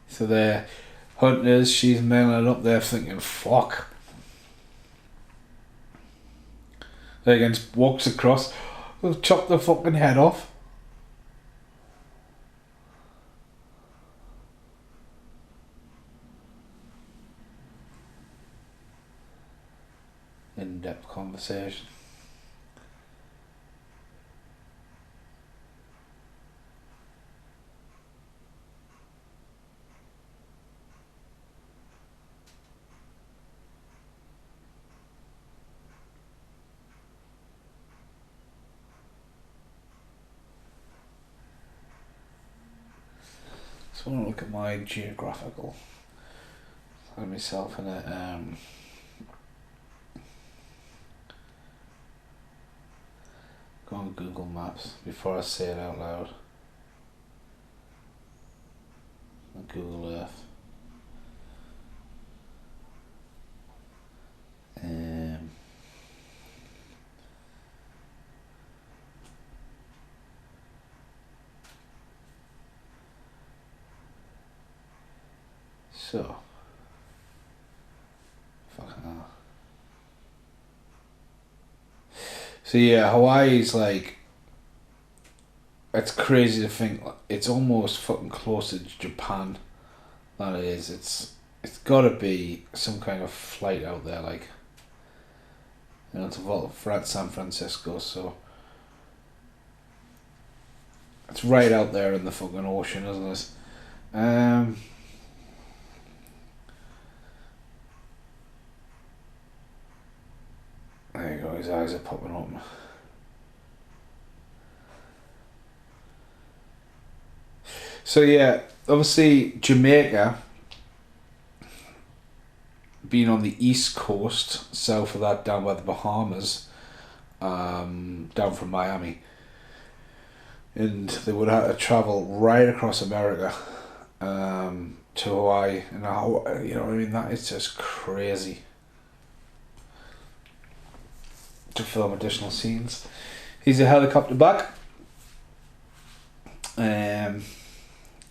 So the hunters, she's mailing up there thinking, fuck. They again walks across, they'll chop the fucking head off. In-depth conversation. So I want to look at my geographical. Find myself in a go on Google Maps before I say it out loud. Google Earth. So, fucking hell. So yeah, Hawaii's like, it's crazy to think it's almost fucking closer to Japan than it is. It's gotta be some kind of flight out there, like, you know, to San Francisco. So it's right out there in the fucking ocean, isn't it? There you go, his eyes are popping open. So yeah, obviously Jamaica, being on the east coast, south of that, down by the Bahamas, down from Miami, and they would have to travel right across America to Hawaii, and you know what I mean, that is just crazy to film additional scenes. He's a helicopter back.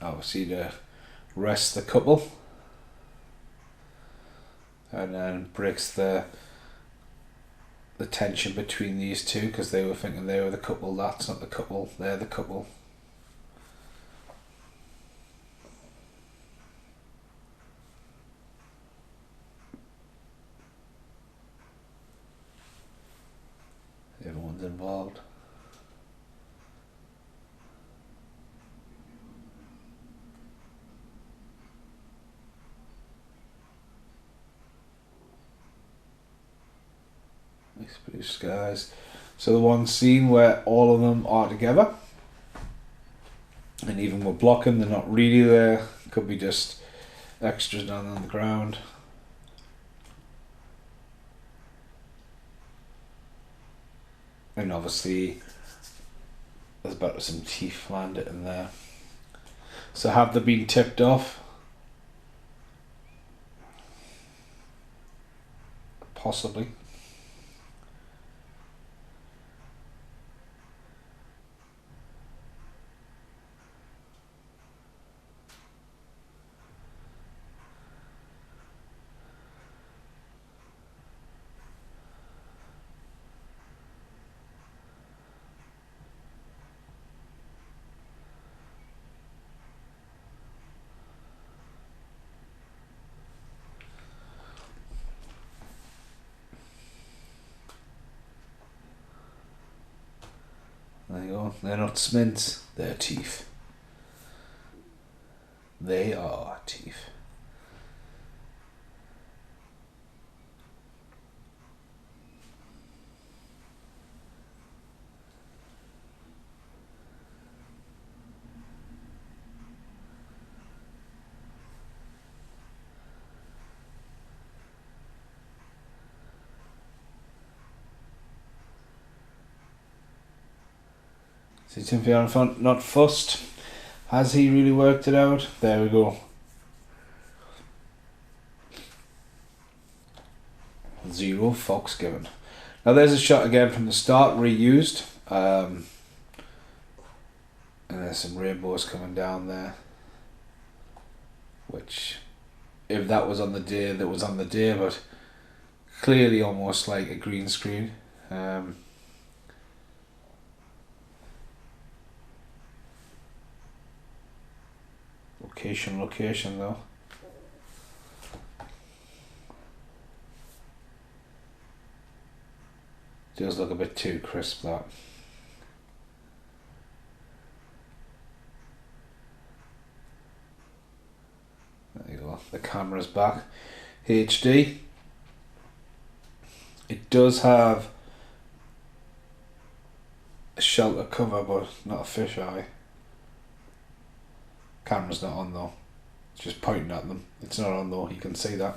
Obviously to rest the couple, and then breaks the tension between these two, because they were thinking they were the couple. That's not the couple, they're the couple. Everyone's involved. Nice blue skies. So the one scene where all of them are together, and even we're blocking, they're not really there. Could be just extras down on the ground. And obviously there's about some teeth landed in there. So have they been tipped off? Possibly. There you go. They're not smints, they're teeth. They are teeth. See Timothy in front, not fussed. Has he really worked it out? There we go. Zero fucks given. Now there's a shot again from the start, reused. And there's some rainbows coming down there. Which, if that was on the day, that was on the day, but clearly almost like a green screen. Location though. Does look a bit too crisp, that. There you go. The camera's back. HD. It does have a shelter cover, but not a fisheye. Camera's not on though. It's just pointing at them. It's not on though, you can see that.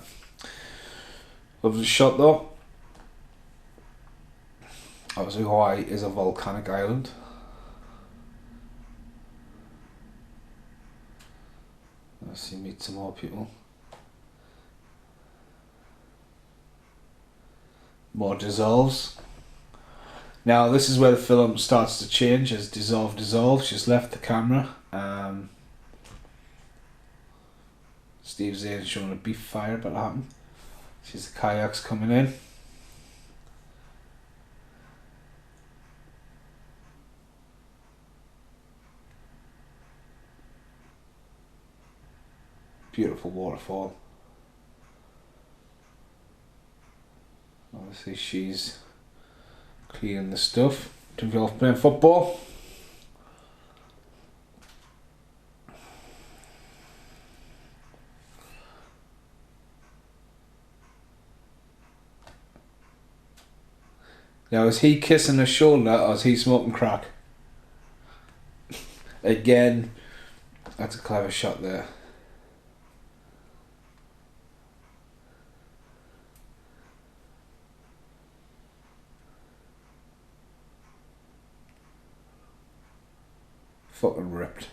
Lovely shot though. Obviously Hawaii is a volcanic island. Let's see, meet some more people. More dissolves. Now this is where the film starts to change as dissolve. She's left the camera. Steve Zane's showing a beef fire about to happen. She's the kayaks coming in. Beautiful waterfall. Obviously she's cleaning the stuff. Involved playing football. Now is he kissing her shoulder or is he smoking crack? Again, that's a clever shot there. Fucking ripped.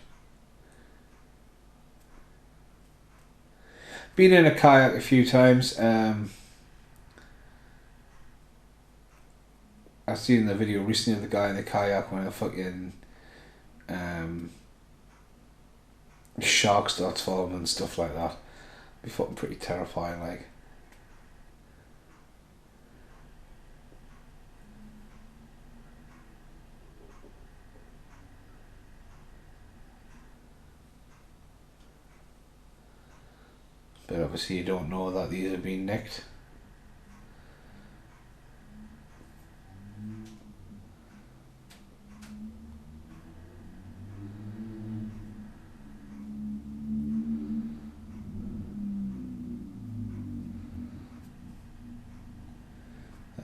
Been in a kayak a few times. I've seen the video recently of the guy in the kayak when a fucking shark starts following and stuff like that. Be fucking pretty terrifying, like. But obviously you don't know that these are being nicked.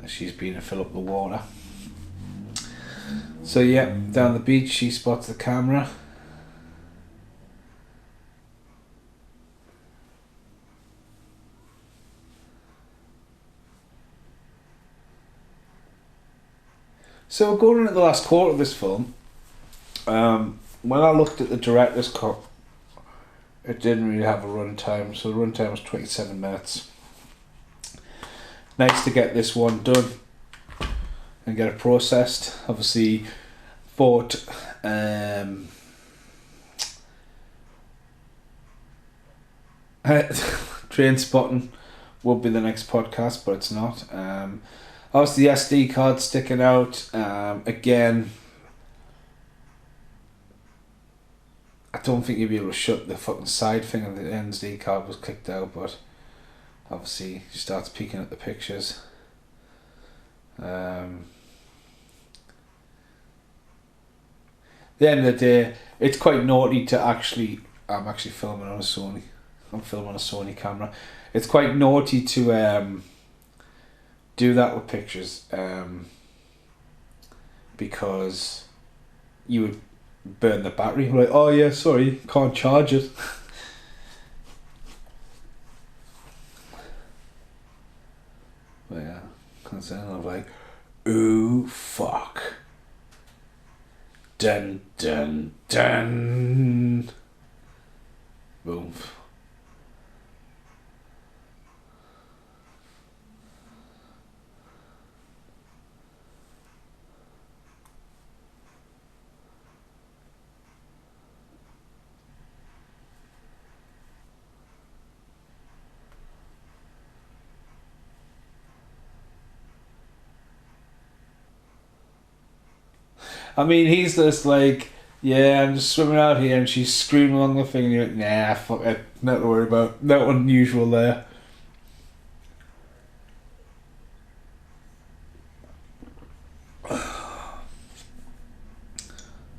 She's been to fill up the water. So yeah, down the beach she spots the camera. So going into the last quarter of this film, when I looked at the director's cut, it didn't really have a runtime. So the runtime was 27 minutes. Nice to get this one done and get it processed. Obviously, thought Train Spotting would be the next podcast, but it's not. Obviously, the SD card sticking out. Again, I don't think you'd be able to shut the fucking side thing, and the SD card was kicked out, but obviously she starts peeking at the pictures. At the end of the day, it's quite naughty to actually. I'm actually filming on a Sony. I'm filming on a Sony camera. It's quite naughty to do that with pictures, because you would burn the battery. Like, oh yeah, sorry, can't charge it. But yeah, that's it. I'm like, ooh, fuck. Dun dun dun. Boom. I mean, he's just like, yeah, I'm just swimming out here, and she's screaming along the thing, and you're like, nah, fuck it, nothing to worry about, no unusual there.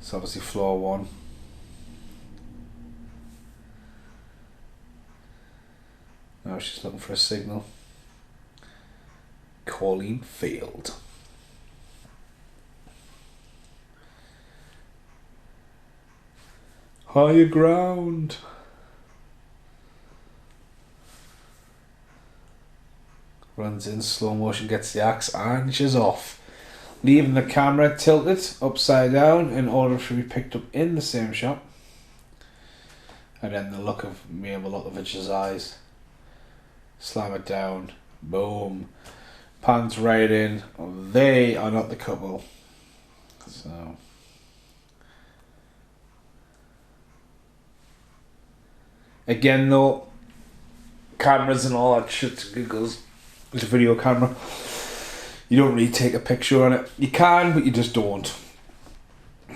It's obviously floor one. Now she's looking for a signal. Calling failed. Higher ground. Runs in slow motion, gets the axe, and she's off, leaving the camera tilted upside down in order to be picked up in the same shot. And then the look of Milovic's eyes. Slam it down. Boom. Pans right in. They are not the couple. So. Again though, cameras and all that shit goes. It's a video camera. You don't really take a picture on it. You can, but you just don't.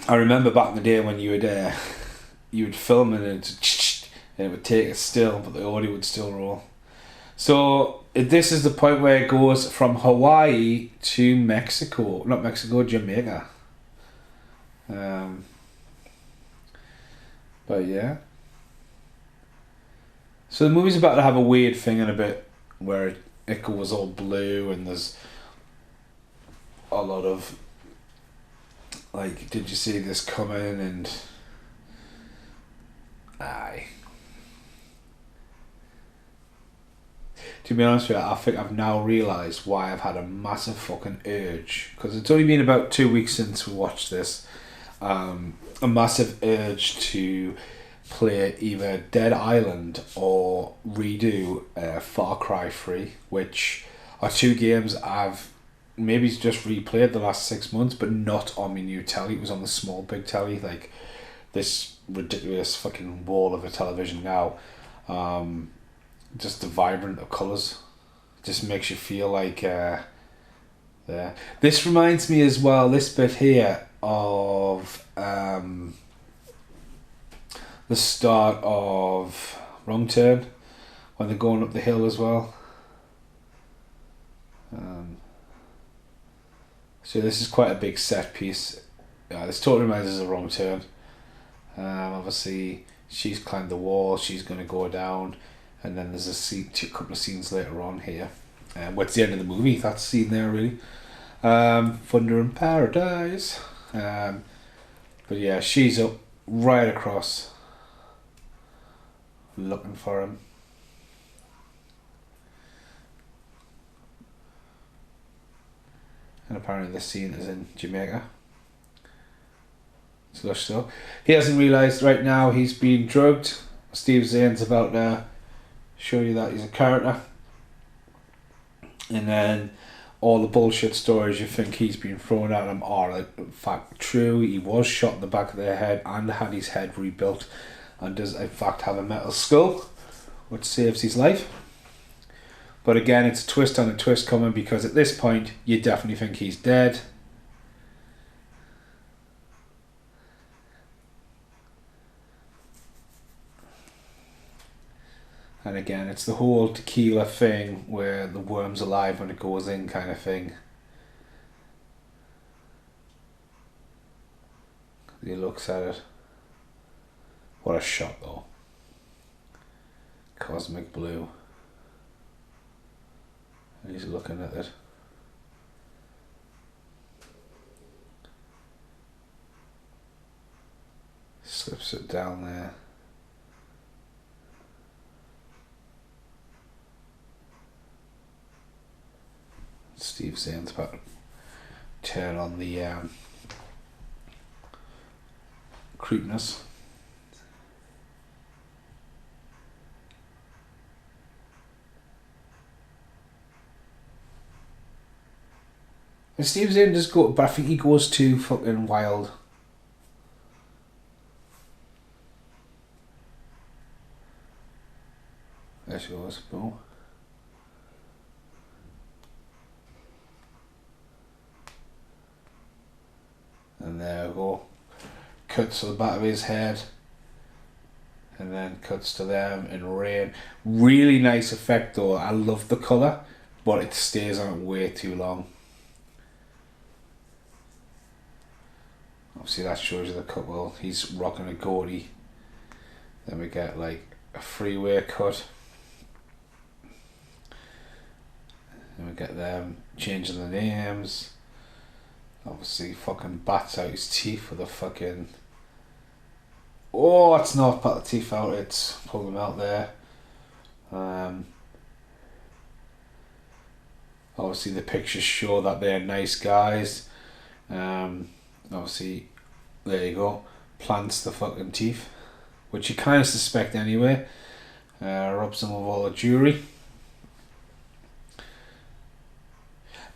I remember back in the day when you would film it and it would take it still, but the audio would still roll. So this is the point where it goes from Hawaii to Mexico. Not Mexico, Jamaica. But yeah. So the movie's about to have a weird thing in a bit where it goes all blue and there's a lot of like, did you see this coming, and aye. To be honest with you, I think I've now realised why I've had a massive fucking urge, because it's only been about 2 weeks since we watched this, a massive urge to play either Dead Island or redo Far Cry 3, which are two games I've maybe just replayed the last 6 months, but not on my new telly. It was on the small big telly, like this ridiculous fucking wall of a television now. Just the vibrant of colours just makes you feel like there. This reminds me as well, this bit here, of the start of Wrong Turn, when they're going up the hill as well. So this is quite a big set piece. This totally reminds us of Wrong Turn. Obviously she's climbed the wall, she's going to go down, and then there's a couple of scenes later on here. What's the end of the movie? That scene there, really. Thunder in Paradise. But yeah, she's up right across, looking for him. And And apparently this scene is in Jamaica. So he hasn't realised right now he's being drugged. Steve Zane's about to show you that he's a character. And then all the bullshit stories you think he's been thrown at him are like, in fact true. He was shot in the back of the head and had his head rebuilt, and does in fact have a metal skull which saves his life. But again, it's a twist on a twist coming, because at this point you definitely think he's dead. And again, it's the whole tequila thing where the worm's alive when it goes in kind of thing. He looks at it. What a shot though. Cosmic blue. And he's looking at it. Slips it down there. Steve Zane's about to turn on the creepiness. And Steve Zane does go, but I think he goes too fucking wild. There she goes, boom. And there we go. Cuts to the back of his head. And then cuts to them in rain. Really nice effect though. I love the colour, but it stays on it way too long. Obviously that shows you the couple. He's rocking a goatee. Then we get like a freeway cut. And we get them changing the names. Obviously fucking bats out his teeth with a fucking... Oh, it's not pat the teeth out, it's pull them out there. Obviously the pictures show that they're nice guys. Obviously, there you go. Plants the fucking teeth, which you kind of suspect anyway. Rubs them with all the jewelry.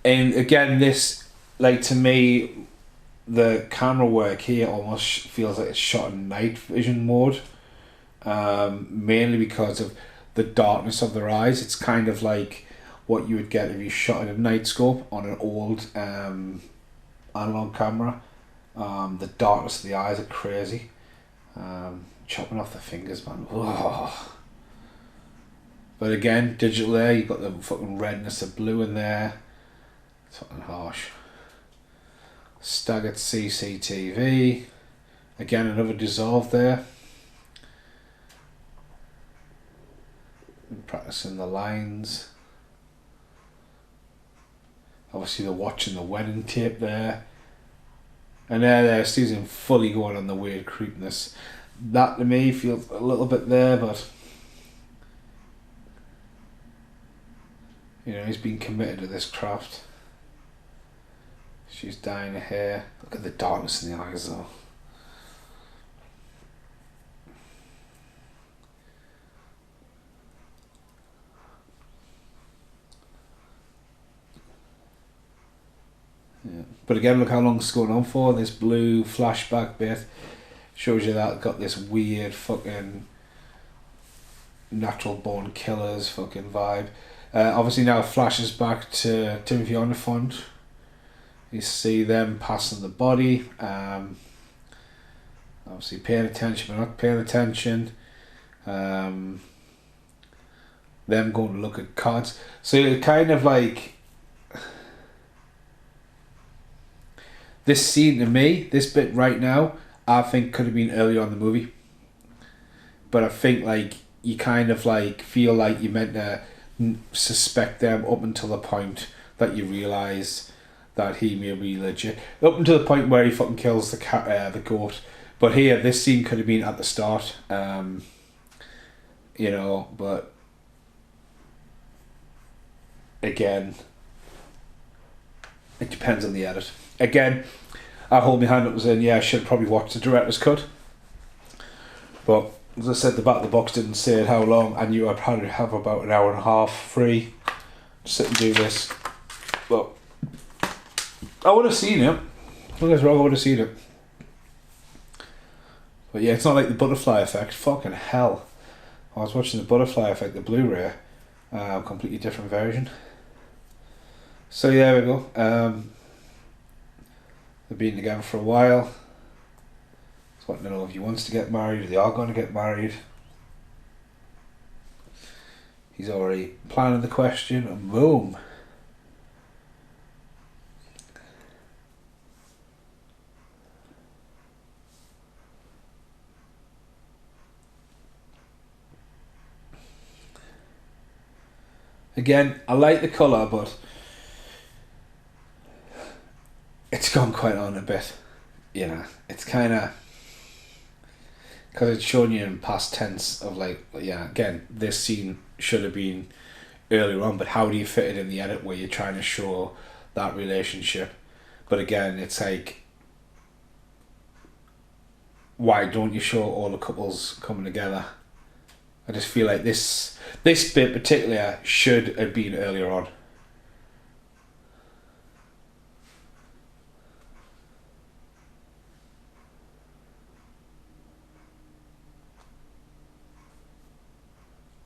And again, this, like, to me, the camera work here almost feels like it's shot in night vision mode, mainly because of the darkness of their eyes. It's kind of like what you would get if you shot in a night scope on an old analog camera. The darkness of the eyes are crazy. Chopping off the fingers, man. Oh. But again, digital there, you've got the fucking redness of blue in there. It's fucking harsh. Staggered CCTV. Again, another dissolve there. Practicing the lines. Obviously they're watching the wedding tape there. And there, Susan fully going on the weird creepiness. That to me feels a little bit there, but you know, he's been committed to this craft. She's dyeing her hair. Look at the darkness in the eyes though. Yeah. But again, look how long it's going on for. This blue flashback bit shows you that got this weird fucking natural born killers fucking vibe. Obviously now it flashes back to Timothy Olyphant. You see them passing the body. Obviously paying attention but not paying attention. Them going to look at cards. So it kind of like... This scene to me, this bit right now, I think could have been earlier on in the movie. But I think like you kind of like feel like you're meant to suspect them up until the point that you realise that he may be legit. Up until the point where he fucking kills the goat. But here, this scene could have been at the start. You know, but again, It depends on the edit. Again, I hold my hand up and saying, yeah, I should have probably watched the director's cut. But as I said, the back of the box didn't say how long. I knew I'd probably have about an hour and a half free to sit and do this. But I would have seen it. Don't get us wrong, I would have seen it. But yeah, it's not like the Butterfly Effect. Fucking hell. I was watching the Butterfly Effect, the Blu-ray. Completely different version. So yeah, there we go. They've been together for a while. Just wanting to know if he wants to get married, if they are going to get married. He's already planning the question, and boom. Again, I like the colour, but it's gone quite on a bit. You know, it's kind of... Because it's shown you in past tense of like, yeah, again, this scene should have been earlier on, but how do you fit it in the edit where you're trying to show that relationship? But again, it's like, why don't you show all the couples coming together? I just feel like this bit particularly should have been earlier on.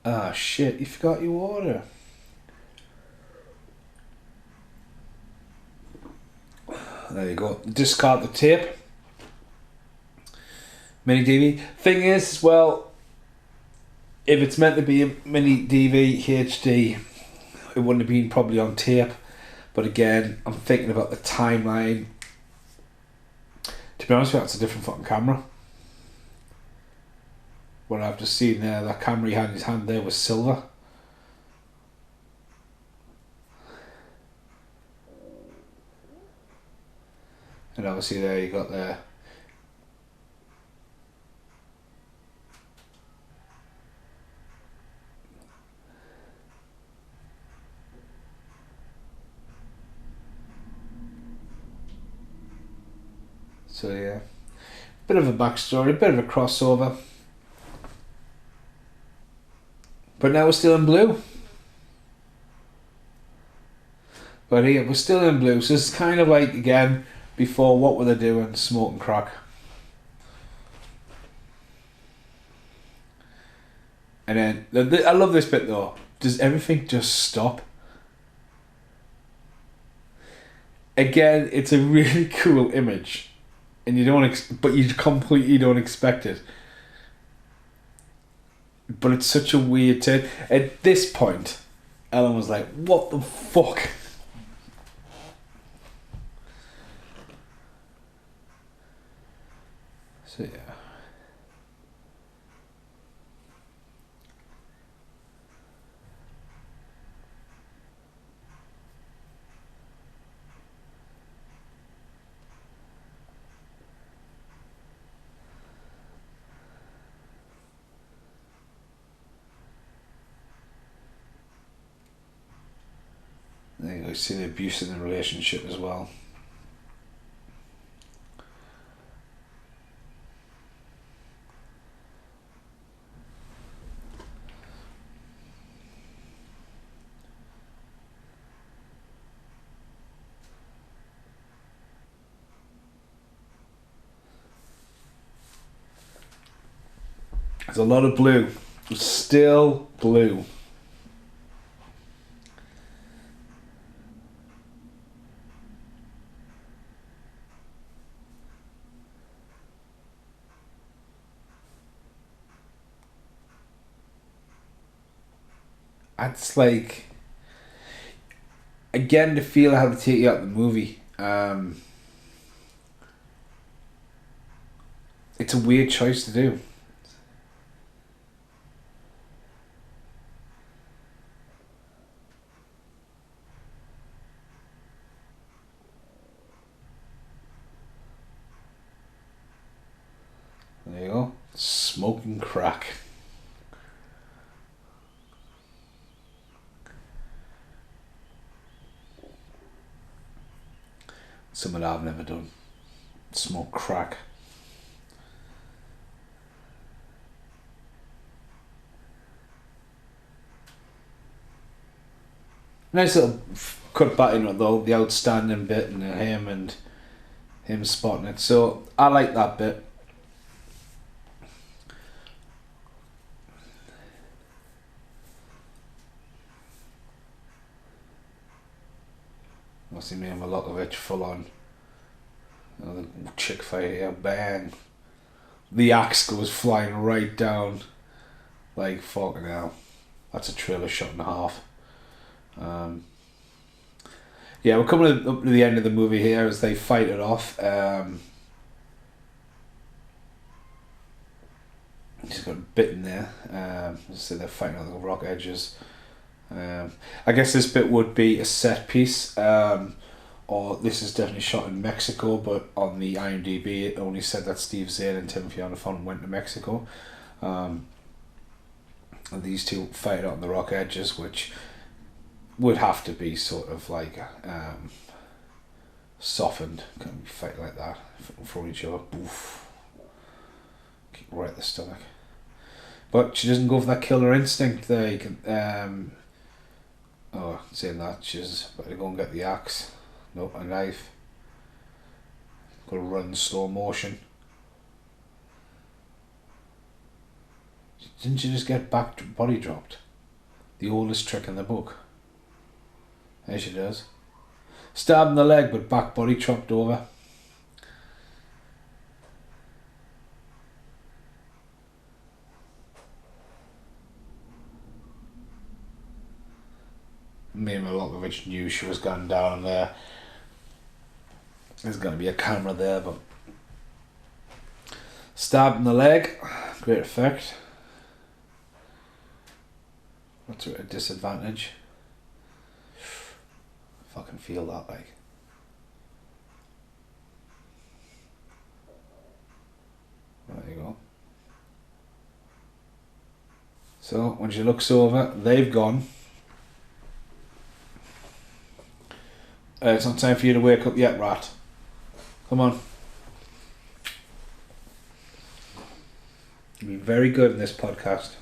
Ah, shit, you forgot your water. There you go. Discard the tape. Mini DV. Thing is, well, if it's meant to be a mini DV HD, it wouldn't have been probably on tape. But again, I'm thinking about the timeline. To be honest with you, it's a different fucking camera. What I've just seen there, that camera he had in his hand there was silver. And obviously there you got there. So yeah, bit of a backstory, bit of a crossover. But now we're still in blue. But here, we're still in blue. So it's kind of like, again, before, what were they doing? Smoking crack. And then, I love this bit though. Does everything just stop? Again, it's a really cool image. And you don't, but you completely don't expect it. But it's such a weird turn. At this point, Ellen was like, what the fuck? So yeah. I think I see the abuse in the relationship as well. There's a lot of blue. Still blue. It's like, again, the feel how to take you out of the movie. It's a weird choice to do. There you go. Smoking crack. Something I've never done. Smoke crack. Nice little cut back in though, the outstanding bit and him spotting it. So I like that bit. What's his name? Milokovic, full on. The chick fight here, bang. The axe goes flying right down. Like fucking hell. That's a trailer shot and a half. Yeah, we're coming up to the end of the movie here as they fight it off. Just got bitten there. So they're fighting on the rock edges. I guess this bit would be a set piece, or this is definitely shot in Mexico, but on the IMDb it only said that Steve Zahn and Timothy Olyphant went to Mexico. And these two fight on the rock edges, which would have to be sort of like softened. Can't fight like that from each other. Oof. Kick right at the stomach. But she doesn't go for that killer instinct there. You can, saying that, she's about to go and get the axe. Nope, a knife. Got to run in slow motion. Didn't she just get back body dropped? The oldest trick in the book. There she does. Stab in the leg, but back body chopped over. Me and Milokovic knew she was going down there. There's going to be a camera there, but stab in the leg, great effect. What's at a disadvantage? Fucking feel that like. There you go. So when she looks over, they've gone. It's not time for you to wake up yet, rat. Come on. You'll be very good in this podcast.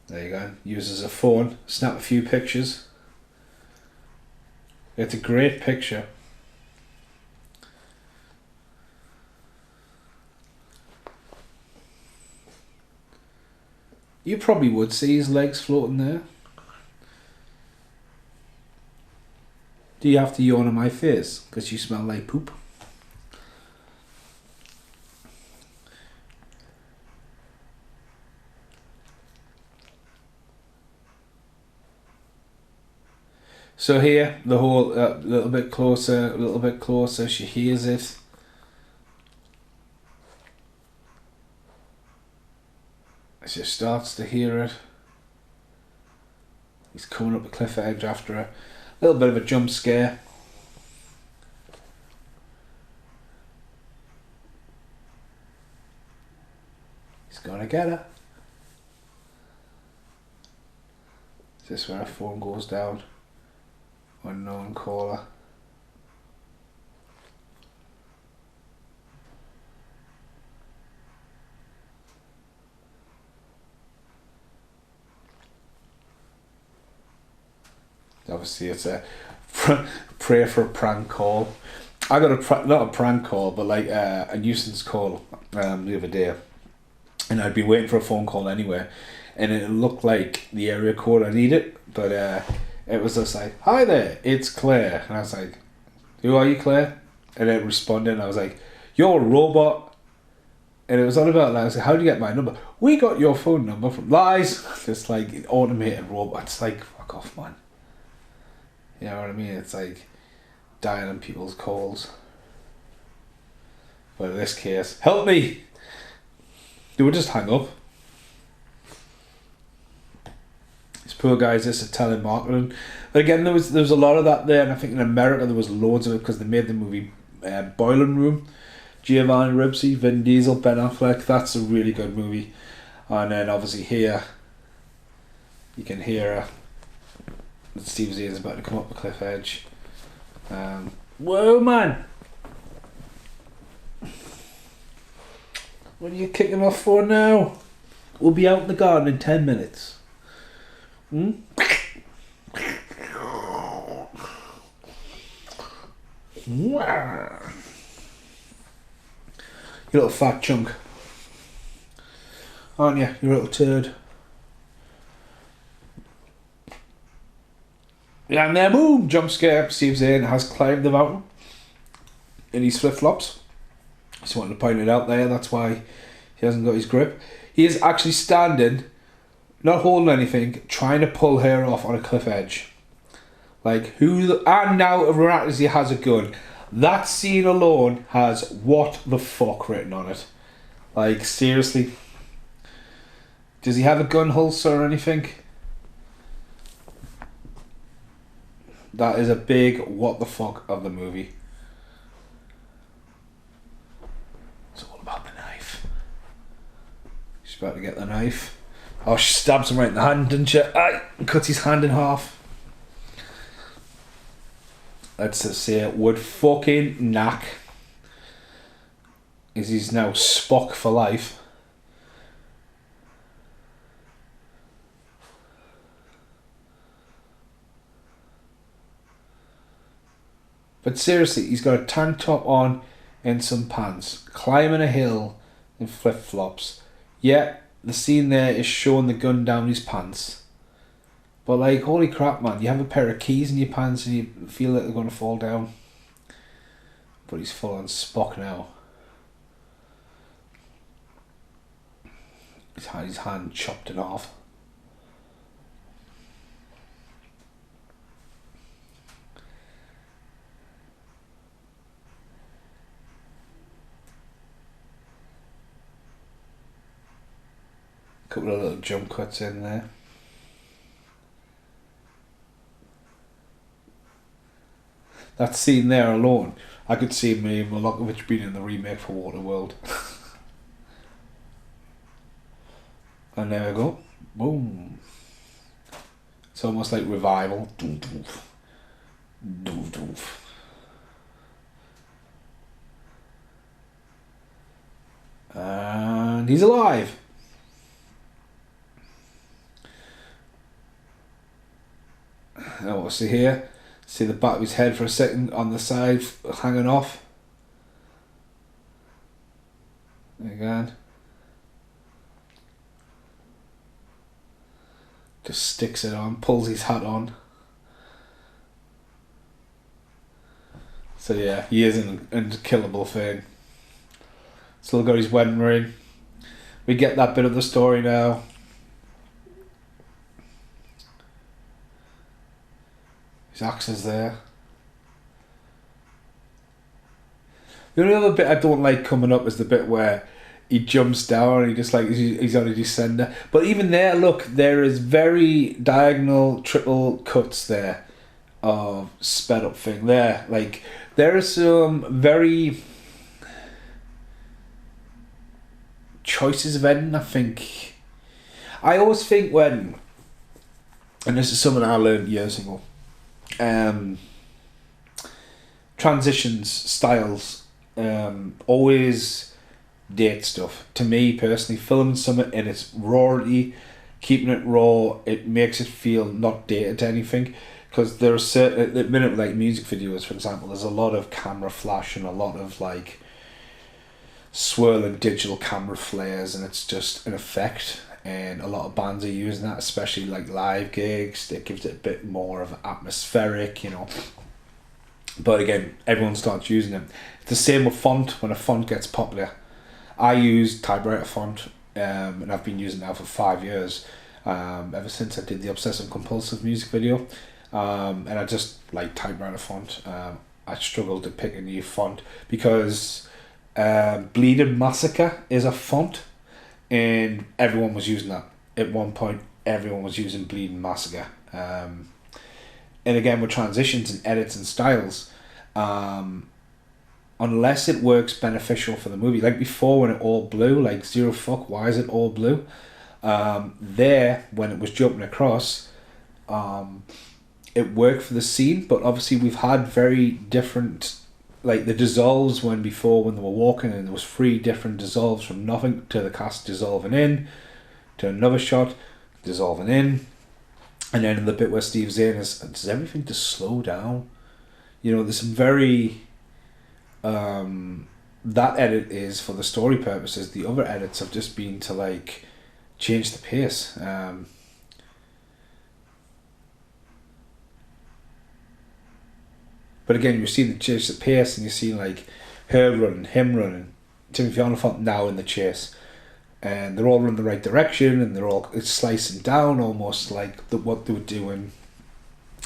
There you go. Uses a phone, snap a few pictures. It's a great picture. You probably would see his legs floating there. Do you have to yawn on my face? Because you smell like poop. So here, the whole, a little bit closer, she hears it. She starts to hear it. He's coming up the cliff edge after a little bit of a jump scare. He's gonna get her. Is this where her phone goes down? Unknown caller. Obviously it's a pray for a prank call. I got not a prank call, but like a nuisance call the other day, and I'd been waiting for a phone call anyway, and it looked like the area code I needed, but it was just like, "Hi there, it's Claire," and I was like, "Who are you, Claire?" And it responded, and I was like, "You're a robot," and it was all about like, I was like, "How do you get my number?" "We got your phone number from lies." Just like automated robots, like fuck off, man. You know what I mean? It's like dying on people's calls. But in this case, help me! They would just hang up. These poor guys just are telemarketing. But again, there was a lot of that there, and I think in America there was loads of it because they made the movie Boiling Room. Giovanni Ribisi, Vin Diesel, Ben Affleck. That's a really good movie. And then obviously here, you can hear her Steve Zane's about to come up the cliff edge. Whoa, man! What are you kicking off for now? We'll be out in the garden in 10 minutes. Hmm? You little fat chunk. Aren't you? You little turd. Yeah, and then boom! Jump scare. Steve Zane has climbed the mountain in his flip-flops. Just wanted to point it out there. That's why he hasn't got his grip. He is actually standing, not holding anything, trying to pull her off on a cliff edge. Like, and now miraculously has a gun. That scene alone has "what the fuck" written on it. Like, seriously. Does he have a gun holster or anything? That is a big what the fuck of the movie. It's all about the knife. She's about to get the knife. Oh, she stabs him right in the hand, doesn't she? Aye, cuts his hand in half. Let's just say it would fucking knack. Is he's now Spock for life. But seriously, he's got a tank top on and some pants, climbing a hill in flip-flops. Yeah, the scene there is showing the gun down his pants. But like, holy crap, man, you have a pair of keys in your pants and you feel like they're going to fall down. But he's full on Spock now. He's had his hand chopped it off. Couple of little jump cuts in there. That scene there alone, I could see me Milokovic being in the remake for Waterworld. And there we go. Boom. It's almost like Revival. Doof, doof. Doof, doof. And he's alive. Now what we see here, see the back of his head for a second on the side hanging off. Again. Just sticks it on, pulls his hat on. So yeah, he is an unkillable thing. Still got his wedding ring. We get that bit of the story now. His axe is there. The only other bit I don't like coming up is the bit where he jumps down and he just like he's on a descender. But even there, look, there is very diagonal triple cuts there of sped up thing there. Like there are some very choices of ending. I always think when, and this is something I learned years ago, transitions, styles, always date stuff. To me personally, filming something in its rawity, keeping it raw, it makes it feel not dated to anything. Because there are certain, at the minute, like music videos, for example, there's a lot of camera flash and a lot of like swirling digital camera flares, and it's just an effect. And a lot of bands are using that, especially like live gigs. That gives it a bit more of atmospheric, you know. But again, everyone starts using it. It's the same with font. When a font gets popular, I use typewriter font, and I've been using it now for 5 years. Ever since I did the Obsessive Compulsive music video, and I just like typewriter font. I struggled to pick a new font because Bleeding Massacre is a font. And everyone was using that. At one point, everyone was using Bleeding Massacre. And again, with transitions and edits and styles, unless it works beneficial for the movie, like before when it all blew, like zero fuck, why is it all blue? There, when it was jumping across, it worked for the scene, but obviously we've had very different, like the dissolves when they were walking, and there was 3 different dissolves from nothing to the cast dissolving in, to another shot dissolving in, and then in the bit where Steve Zahn does everything just slow down. You know, there's some very that edit is for the story purposes. The other edits have just been to like change the pace. But again, you see the chase the pace, and you see like her running, him running, Timothy Olyphant now in the chase, and they're all running the right direction, and it's slicing down almost like what they would do in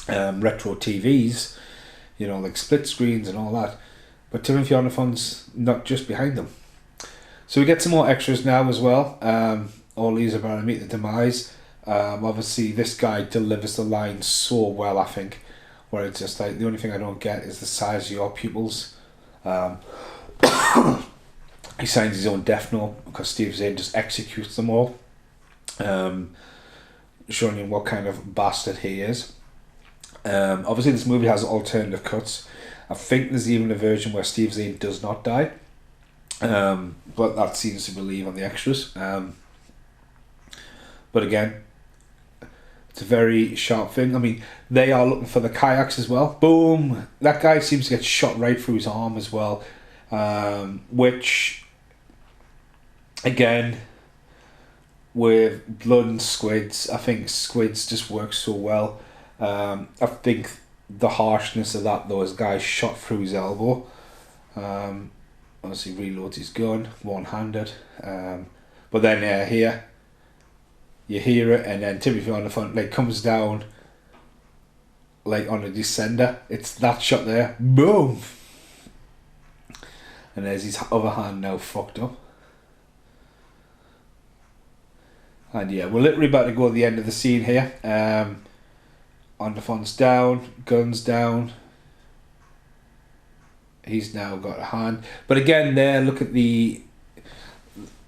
retro TVs, you know, like split screens and all that. But Timothy Olyphant's not just behind them. So we get some more extras now as well. All these are about to meet the demise. Obviously, this guy delivers the line so well, I think. Where it's just like, the only thing I don't get is the size of your pupils. He signs his own death note because Steve Zahn just executes them all. Showing you what kind of bastard he is. Obviously, this movie has alternative cuts. I think there's even a version where Steve Zahn does not die. But that seems to believe on the extras. But again, it's a very sharp thing. I mean, they are looking for the kayaks as well. Boom! That guy seems to get shot right through his arm as well. Which, again, with blood and squids, I think squids just work so well. I think the harshness of that, though, is guy shot through his elbow. Obviously reloads his gun, one-handed. But then here, you hear it, and then Timothy on the front like comes down like on a descender. It's that shot there. Boom! And there's his other hand now fucked up. And yeah, we're literally about to go to the end of the scene here. Onderfont's down, guns down. He's now got a hand. But again there, look at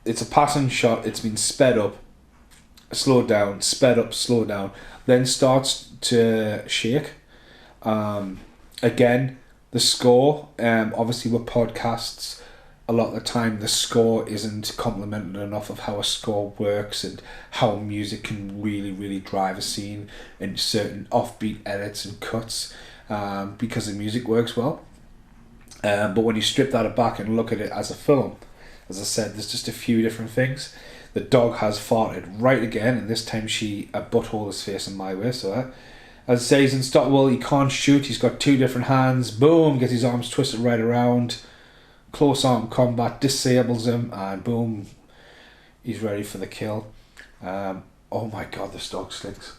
it's a passing shot, it's been sped up, slowed down, sped up, slowed down, then starts to shake. Again, the score, obviously with podcasts, a lot of the time the score isn't complimented enough of how a score works and how music can really, really drive a scene in certain offbeat edits and cuts, because the music works well. But when you strip that back and look at it as a film, as I said, there's just a few different things. The dog has farted right again, and this time a butthole is facing my way, so as it says in Stockwell, he can't shoot, he's got 2 different hands, boom, gets his arms twisted right around, close arm combat, disables him, and boom, he's ready for the kill. Oh my god, this dog stinks.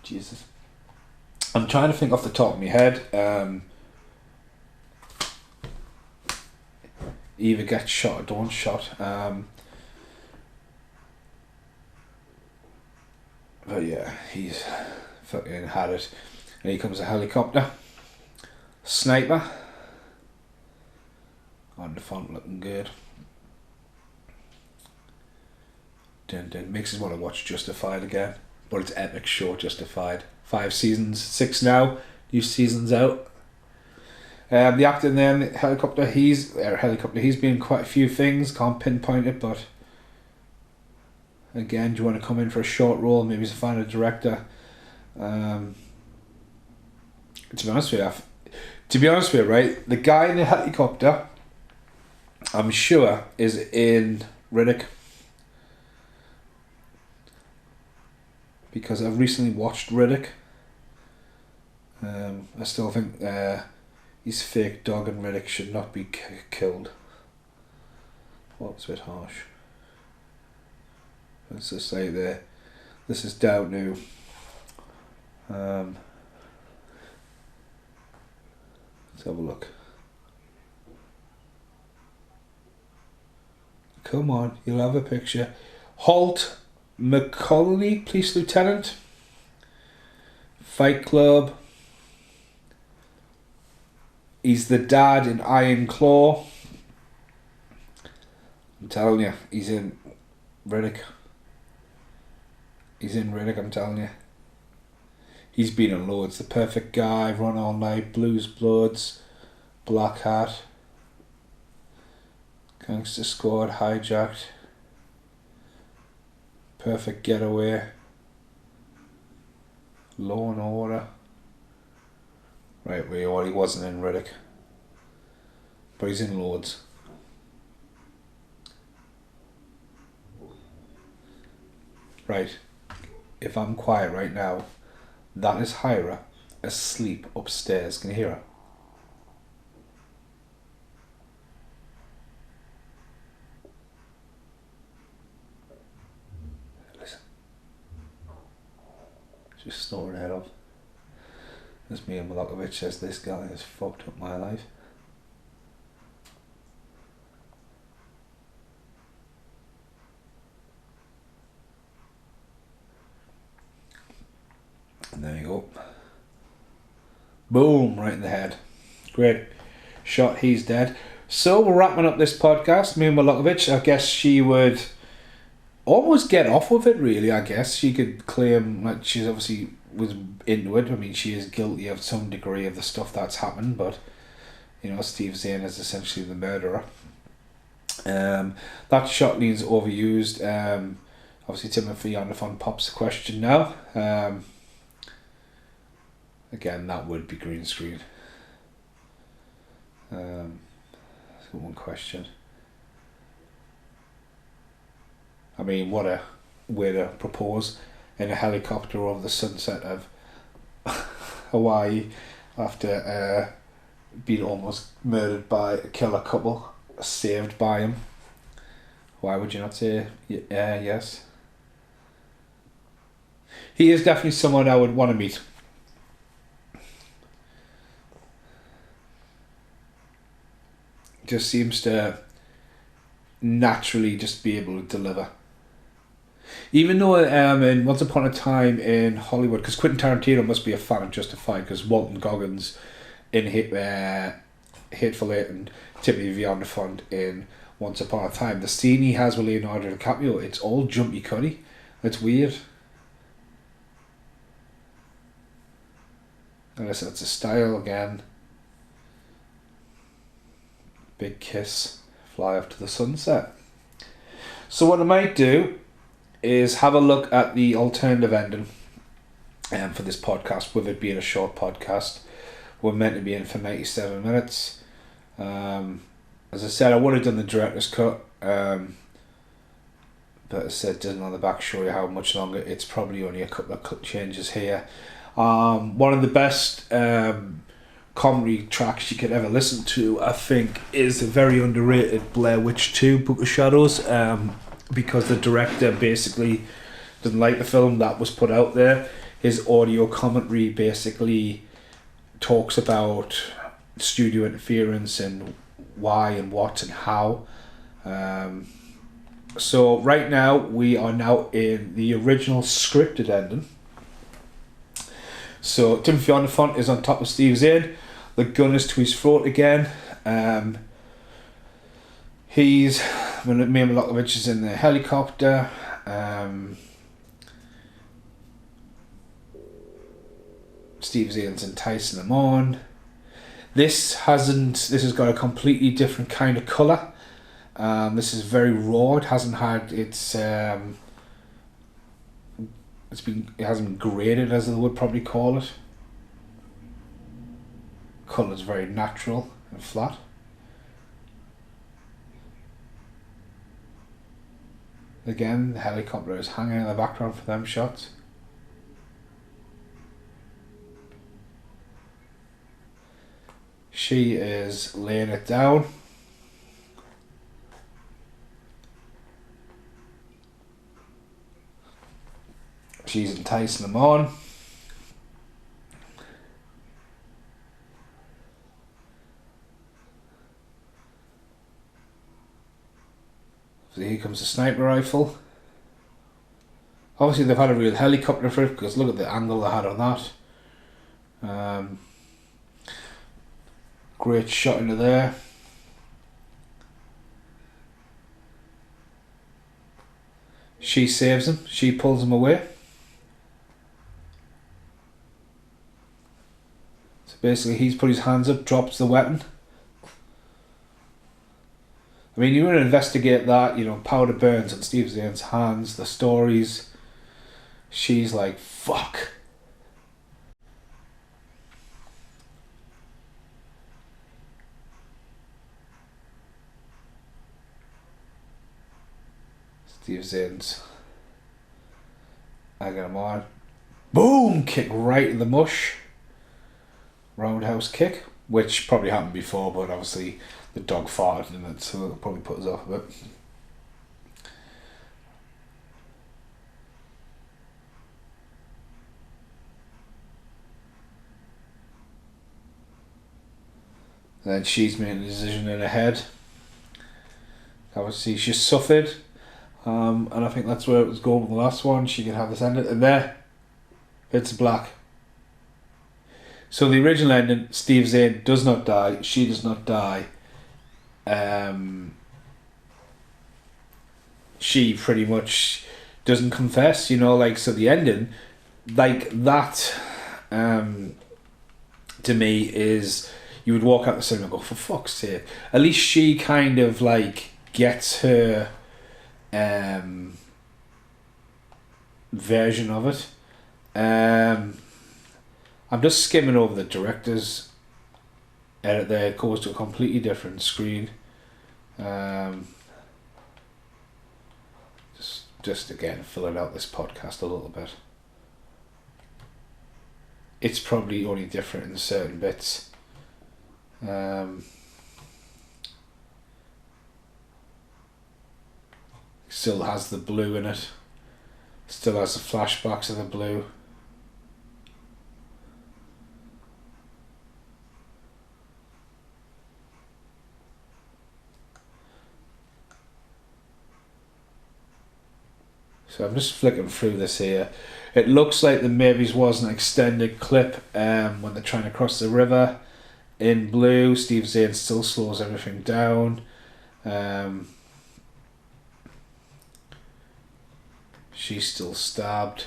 Jesus. I'm trying to think off the top of my head, either get shot or don't shot. But yeah, he's fucking had it. And here comes a helicopter. Sniper. On the font looking good. Dun. Makes us want to watch Justified again. But it's epic show, Justified. 5 seasons, 6 now. New season's out. The actor in the helicopter, he's been in quite a few things, can't pinpoint it, but again, do you want to come in for a short role, maybe as a final director? To be honest with you, right, the guy in the helicopter, I'm sure, is in Riddick, because I've recently watched Riddick. I still think his fake dog in Riddick should not be killed. Well, it's a bit harsh. Let's just say there. This is down to let's have a look. Come on, you'll have a picture. Holt McCulney, police lieutenant. Fight Club. He's the dad in Iron Claw. I'm telling you, he's in Riddick. I'm telling you. He's been in loads. The Perfect Guy, Run All Night, Blues Bloods, Black Hat, Gangster Squad, Hijacked, Perfect Getaway, Law and Order. Right, well, he wasn't in Riddick, but he's in loads. Right, if I'm quiet right now, that is Hyra asleep upstairs. Can you hear her? Listen. Just snoring her head off. As me and Milokovic says, this guy has fucked up my life. And there you go. Boom, right in the head. Great shot, he's dead. So we're wrapping up this podcast. Me and Milokovic, I guess she would almost get off with it, really. I guess she could claim that she's obviously was into it. I mean, she is guilty of some degree of the stuff that's happened, but you know, Steve Zahn is essentially the murderer. That shot leads overused. Obviously Timothy Oliphant pops the question now. Again, that would be green screen. That's one question. I mean, what a way to propose in a helicopter over the sunset of Hawaii after being almost murdered by a killer couple, saved by him. Why would you not say yes? He is definitely someone I would want to meet. Just seems to naturally just be able to deliver. Even though in Once Upon a Time in Hollywood, because Quentin Tarantino must be a fan of Justified, because Walton Goggins in Hateful Eight and Timothy Oliphant in Once Upon a Time, the scene he has with Leonardo DiCaprio, it's all jumpy cutty. It's weird. Unless it's a style again. Big kiss, fly off to the sunset. So what I might do is have a look at the alternative ending for this podcast, with it being a short podcast. We're meant to be in for 97 minutes. As I said, I would have done the director's cut, but as I said, doesn't on the back show you how much longer. It's probably only a couple of changes here. One of the best comedy tracks you could ever listen to, I think, is a very underrated Blair Witch 2 Book of Shadows, because the director basically didn't like the film that was put out there. His audio commentary basically talks about studio interference and why and what and how. So right now we are now in the original scripted ending. So Timothy Oliphant is on top of Steve Zahn. The gun is to his throat again. Mia Milokovic is in the helicopter. Steve Zahn's enticing them on. This has got a completely different kind of colour. This is very raw. It hasn't had its it hasn't been graded, as they would probably call it. Colour's very natural and flat. Again, the helicopter is hanging in the background for them shots. She is laying it down. She's enticing them on. So here comes the sniper rifle. Obviously they've had a real helicopter for it, because look at the angle they had on that. Great shot into there. She saves him. She pulls him away. basically he's put his hands up, drops the weapon. I mean, you want to investigate that, you know, powder burns on Steve Zane's hands, the stories. She's like, fuck. Steve Zane's egging him on. Boom! Kick right in the mush. Roundhouse kick, which probably happened before, but obviously the dog farted in it, so it'll probably put us off a bit. Then she's made a decision in her head. Obviously she's suffered, and I think that's where it was going with the last one. She can have this ending, and there, it's black. So the original ending, Steve Zane does not die, she does not die. She pretty much doesn't confess, you know, like, so the ending, like that, to me is, you would walk out the cinema and go, for fuck's sake. At least she kind of like gets her version of it. I'm just skimming over the director's edit there. It goes to a completely different screen. Just again filling out this podcast a little bit. It's probably only different in certain bits. Still has the blue in it. Still has the flashbacks of the blue. So I'm just flicking through this here. It looks like there maybe was an extended clip when they're trying to cross the river. In blue, Steve Zane still slows everything down. She's still stabbed.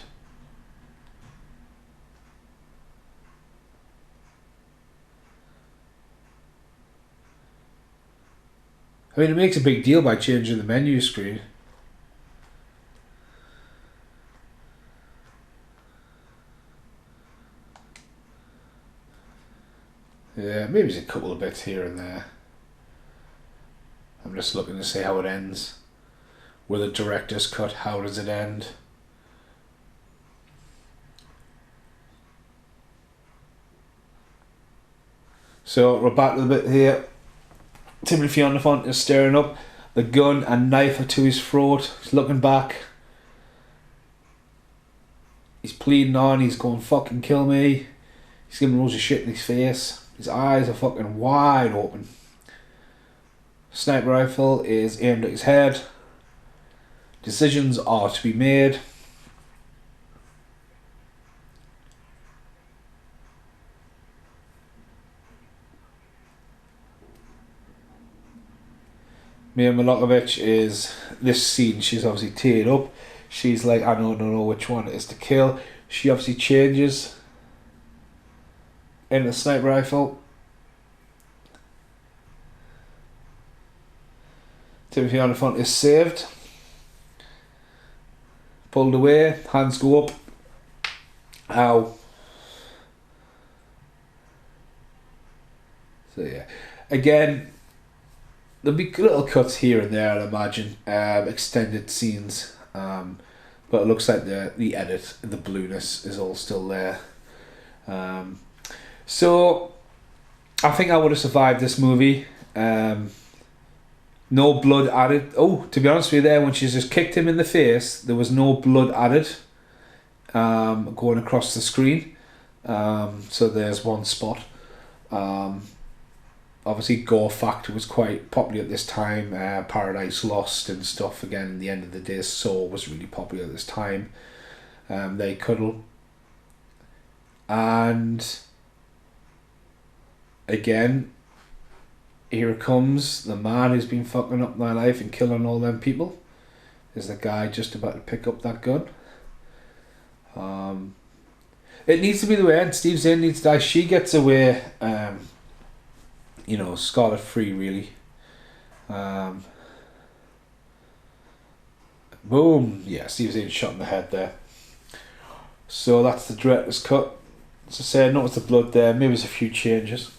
I mean, it makes a big deal by changing the menu screen. Yeah, maybe there's a couple of bits here and there. I'm just looking to see how it ends. With a director's cut, how does it end? So we're back to the bit here. Timothy Olyphant is staring up. The gun and knife are to his throat. He's looking back. He's pleading on. He's going, fucking kill me. He's giving loads of shit in his face. His eyes are fucking wide open. Sniper rifle is aimed at his head. Decisions are to be made. Mia Milokovic is this scene. She's obviously teared up. She's like, I don't know which one it is to kill. She obviously changes in the sniper rifle. Timothy Olyphant is saved. Pulled away, hands go up. Ow. So yeah, again, there'll be little cuts here and there, I'd imagine, extended scenes, but it looks like the edit, the blueness is all still there. So I think I would have survived this movie. No blood added. Oh, to be honest with you, there when she just kicked him in the face, there was no blood added going across the screen. So there's one spot. Obviously Gore Factor was quite popular at this time. Paradise Lost and stuff, again, at the end of the day, Saw was really popular at this time. They cuddle. And again, here it comes. The man who's been fucking up my life and killing all them people is the guy just about to pick up that gun. It needs to be the way, and Steve Zahn needs to die. She gets away, Scarlet free, really. Boom. Yeah, Steve Zahn shot in the head there. So that's the director's cut. As I say, I noticed the blood there. Maybe there's a few changes.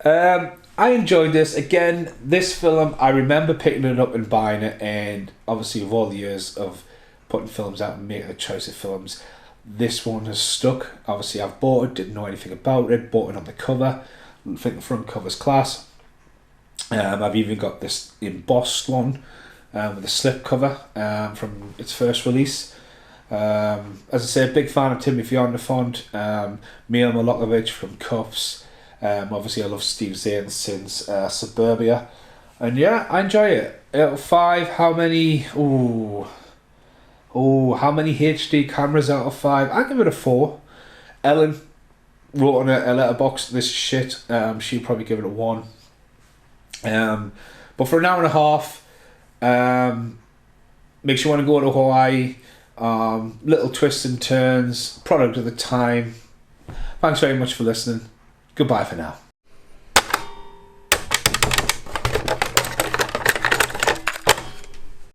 I enjoyed this. Again, this film, I remember picking it up and buying it, and obviously of all the years of putting films out and making a choice of films, this one has stuck. Obviously I've bought it, didn't know anything about it, bought it on the cover. I think the front cover's class. I've even got this embossed one with a slip cover from its first release. As I say, a big fan of Timothy Olyphant, Mil Milokovic from Cuffs. Obviously I love Steve Zahn since Suburbia, and yeah, I enjoy it. Out of 5, how many? How many HD cameras out of 5? I give it a 4. Ellen wrote on a letterbox, this is shit. She'll probably give it a 1. But for an hour and a half, makes you want to go to Hawaii. Little twists and turns, product of the time. Thanks very much for listening. Goodbye for now.